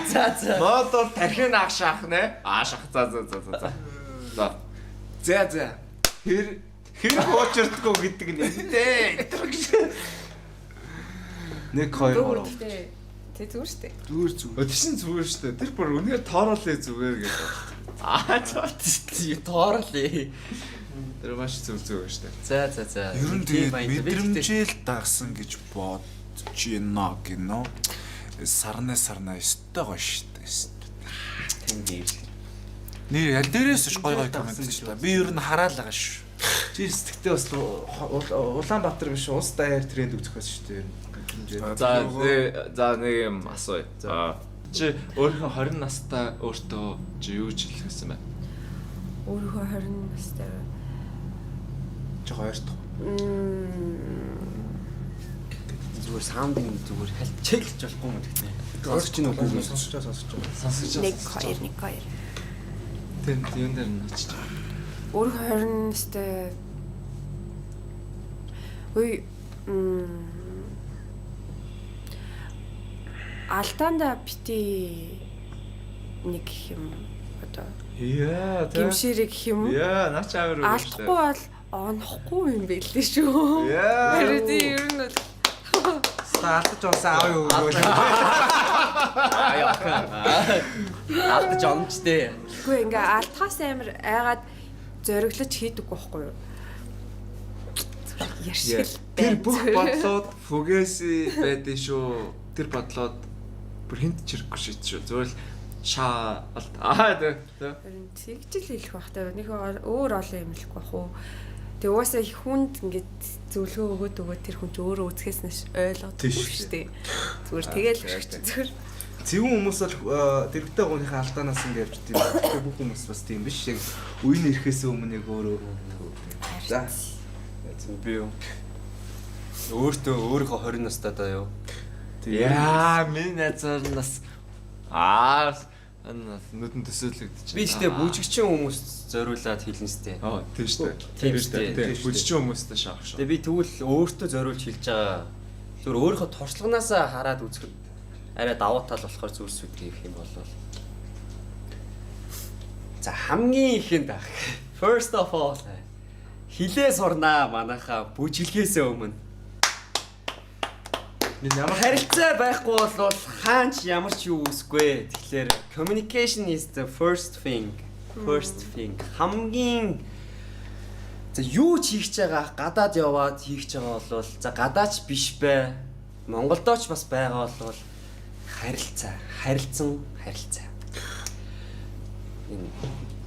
Модор тархин ах шах нэ. Шах за. За. Хэр хуучирдгоо гэдэг нь тэ. Нэг хоёр гурав. Тэ зүгээр штэ. Зүгээр. Тийшин зүгээр штэ. Тэр бүр үнээр тоороолээ зүгээр гэдэг. Тоорлээ. Тэр маш зүгээр штэ. За. Ер нь тэгээд мэдрэмжэл дагсан гэж бодож байна гинөө. Сарнаа өстой гоё штэ. Тийм дээр. Нэр аль дээрээс ч гоё комент хийж та. Би ер нь хараал байгаа шүү. Чи сэтгэлдээ бас Улаанбаатар биш улс даяар тренд үзэх байсан шүү дээ. За нэг юм асууя. Чи өөрийнхөө 20 настай өөртөө чи юу ч хэлэх гэсэн бэ? Өөрийнхөө 20 настай Чи хоёрт. Зүгээр саундинг зүгээр хальт чеклж болохгүй юм гэхдээ. Өөрч чинь үгүй сонсож байгаа. 1 2. Тэр юун дээр нь очиж байгаа. Өөрийнхөө 20 настай Алтанда бити нэг юм одоо Яа, гимшэрэг гэх юм уу? Яа, наач авир үү. Алдахгүй бол онохгүй юм байлээ шүү. Яа. Тэр ер нь бол Стартж болсон аав юу вэ? Алдаж онцтэй. Гэхдээ ингээ алтхаас амар айгаад зориглож хийдэггүй байхгүй юу? Яршил. Тэр бүх бодлоод фүгээси байдэн шүү. Тэр бодлоод бүр хинт чирэхгүй шít шүү. Зүгээр л шаалт. Тэг. Тэгжил хэлэх бах та нэг өөр олон юм хэлэхгүй бах уу. Тэгээ угаасаа хүнд ингээд зөвлөгөө өгөөд тэр хүн ч өөрөө үзэхээс нь ойлгохгүй шүү дээ. Зүгээр тэгэл зүгээр. Зөвхөн хүмүүс бол дэрэгтэй гооныхаа алдаанаас ингээд явж тийм. Тэгээ бүх хүмүүс бас тийм биш. Яг үеийн ирэхээс өмнө яг өөрөө. За. Би юу? Өөрийнхөө 20 настай даа юу? Яа, миний найзаар нас нүдэн төсөөлөгдөж. Би ч тэгээ бүжигчин хүмүүст зориулаад хэлнэ сте. Тийм шүү дээ. Бүжигчин хүмүүстэй шаах шүү. Тэгээ би тэгвэл өөртөө зориулж хэлж байгаа. Зүгээр өөрийнхөө туршлаганаас хараад үзэхэд арай давуу тал болохоор зүйлс үүдгий гэх юм бол. За хамгийн ихэнд first of all хилээ сурнаа манайхаа бүжиглэхээс өмнө. Ямар Харилцаа байхгүй бол хаач ямар ч юу үсэхгүй. Тэгэхээр communication is the first thing. First thing. Хамгийн за юу ч хийж байгаа гадаад яваад хийж байгаа бол за гадаач биш бай. Монголдоо ч бас байгаа бол харилцаа. Харилцаа. Энэ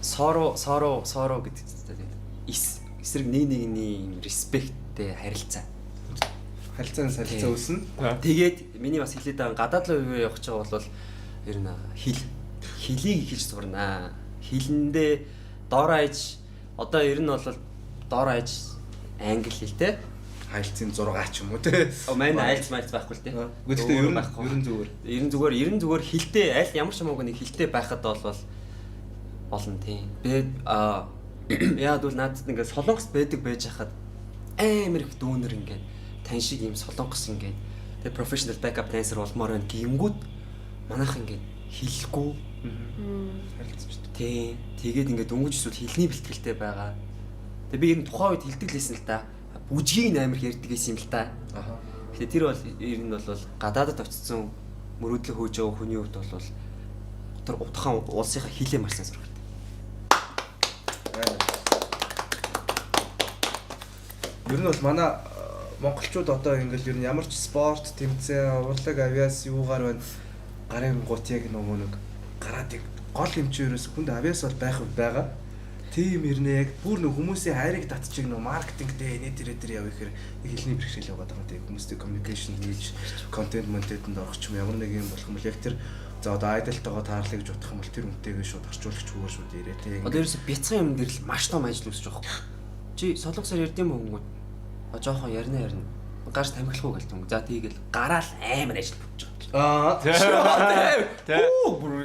sorrow гэдэг чинь эсрэг нэг респекттэй харилцаа. харилцааны солилцоо үүснэ. Тэгээд миний бас хэлээд байгаа гадаад руу явах гэж байгаа бол ер нь хилийг хэлж сурнаа. Хилэндээ дор аяж одоо ер нь бол дор аяж англи хэл те. Айлцын 6 ч юм уу те. Манай айлц байхгүй л те. Гэхдээ ер нь зүгээр хилтэй аль ямар ч хамаагүй нэг хилтэй байхад бол болно тийм. Би яад бол надад ингээд солонгост байдаг байж хахад амар их дүүнер ингээд тань шиг юм солонгос ингээд тэгээ professional backup dancer болмоор байна гингүүд манайх ингээд хэлэхгүй харилцаж байна. Тийм. Тэгээд ингээд дөнгөж эсвэл хэлний бэлтгэлтэй байгаа. Тэгээ би ер нь тухайн үед хэлдэг лээсэн л та. Бүжгийг амар их ярьдаг гэсэн юм л та. Аа. Тэгэхээр тэр бол ер нь бол гадаадд очсон мөрөөдлөө хөөж байгаа хүний хувьд бол тэр утхан улсынхаа хилээ марсан сурах. Ер нь бол манай монголчууд одоо ингээл ер нь ямар ч спорт тэмцээн урлаг авиас юугаар байна гарын гут яг нэг гараад гол хэмжээрээс хүнд авиас бол байх байгаа. Тийм ирнэ яг бүр нэг хүмүүсийн хайрыг татчих нэг маркетингтэй нэтэр яв ихээр хэлний бэрхшээл яваад байгаа. Тийм хүмүүстэй communication хийж контент монтентэнд орох ч юм ямар нэг юм болох юм л яг тэр за одоо айдалтайгаа таарлаа гэж бодох юм бол тэр үнтэйгээ шууд орчуулагч хөвөр шууд ирээ тийм. Одоо ерөөсө бяцхан юм дээр л маш том ажил үүсэж байгаа юм. Чи солонгосоор ярьд юм уу? Жоохон ярина. Гарч тамхилахгүй гэлт юм. За тийгэл гараал амар ажил бүтэж байгаа.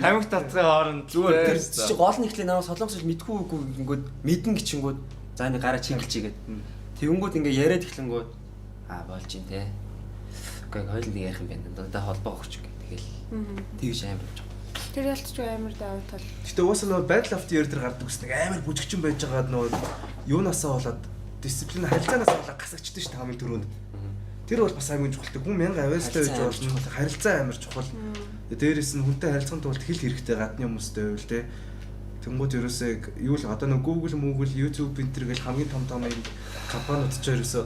Тамхи татгын хооронд зүгээр тэр чи гол нь ихлэ наваа солонгосоор мэдгүй үгүй ингээд мэдэн гिचэнгүүд за нэг гараа чиглэж игээд тэгэнгүүт ингээ яриад эхлэнгүүд болж ин тэ. Гэхдээ хоёул нэг ярих юм байна. Одоо холбоо өгч гэх тэгэл тэгж амар болж байгаа. Тэр ялцч амар давуу тал. Гэтэ уусаа нөгөө Battle of the Year дээр гардаг ус нэг амар бүжигчин байж байгаад нөгөө юунаасаа болоод дисциплин харилцаанаас болоод гасагдчихдаг шүү дээ хамгийн түрүүнд. Тэр бол бас аймаг чухалтай. Хүн 1000 авиастай байж болно. Харилцаа амар чухал. Дээрээс нь хүнтэй харилцахын тулд хэл хэрэгтэй гадны хүмүүстэй байвал те. Тэнгууд ерөөсөө юу л одоо нэг Google, YouTube энэ төр гэл хамгийн том юм компаниуд ч ерөөсөө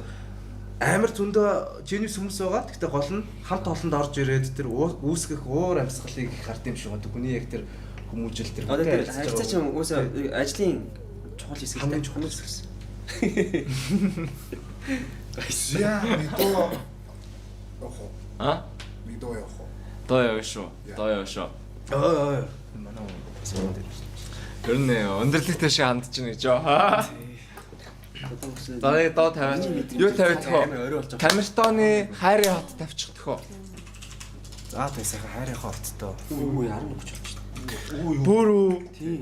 амар зөндөө genius хүмүүс байгаа. Гэхдээ гол нь хамт олонд орж ирээд тэр үүсгэх уур амьсгалыг хард юм шиг байна. Хүний яг тэр хүмүүжил тэр харилцаа ч юм уусаа ажлын чухал хэсэг хамгийн чухал хэсэг. Ja, middag. А? Middag jag har. Доо шүү. Манай спорт дээр. Ер нь өндөрлөгтэй шиг хандж байна гэж аа. Доо тавиач. Юу тавих вэ? Камертоны хайрын хот тавьчих төхөө. За тэгээ сайхан хайрын хоттой. Үгүй 11 болж байна. Бүрүү. Тийм.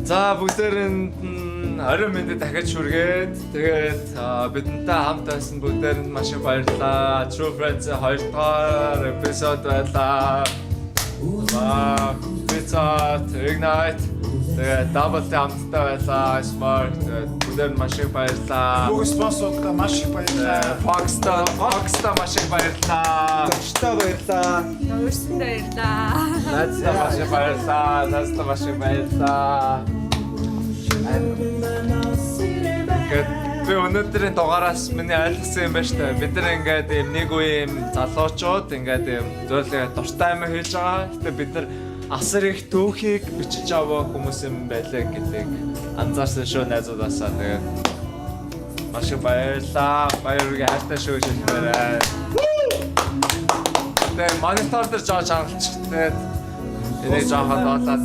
За бүгдээрэнд орой мэндэ дахиж хүргээд тэгээд бидэнтэй хамт байсан бүгдээрэнд маш их баярлалаа. True Friends 2 дахь эпизод байлаа. Pizza Ignite тэгээд Double хамттай байлаа. Smart бүгдээр маш их баярлалаа. Бүгд спонсортай маш их баярлалаа. Fox-та маш их баярлалаа. Зочтой баярлаа. Өөрсөндөө баярлаа. Надтай маш их баярлалаа. Надтай маш их баярлалаа. Би өнөөдрийн дугаараас миний ойлгосон юм байна шүү дээ. Бид нар ингээд нэг үе юм залуучууд ингээд юм зөвлөгөө дуртай юм хийж байгаа. Гэтэ бид нар асар их түүхийг бичиж аваа хүмүүс юм байлаа гэдэг анзаарсан шүү найзуудаасаа. Тэгээд маш их баярлалаа. Баярыг хайртай шүү хэлмээрээ. Тэгээд монитор дээр жоо чангалчих. Тэгээд энийг жоохон доотлаад.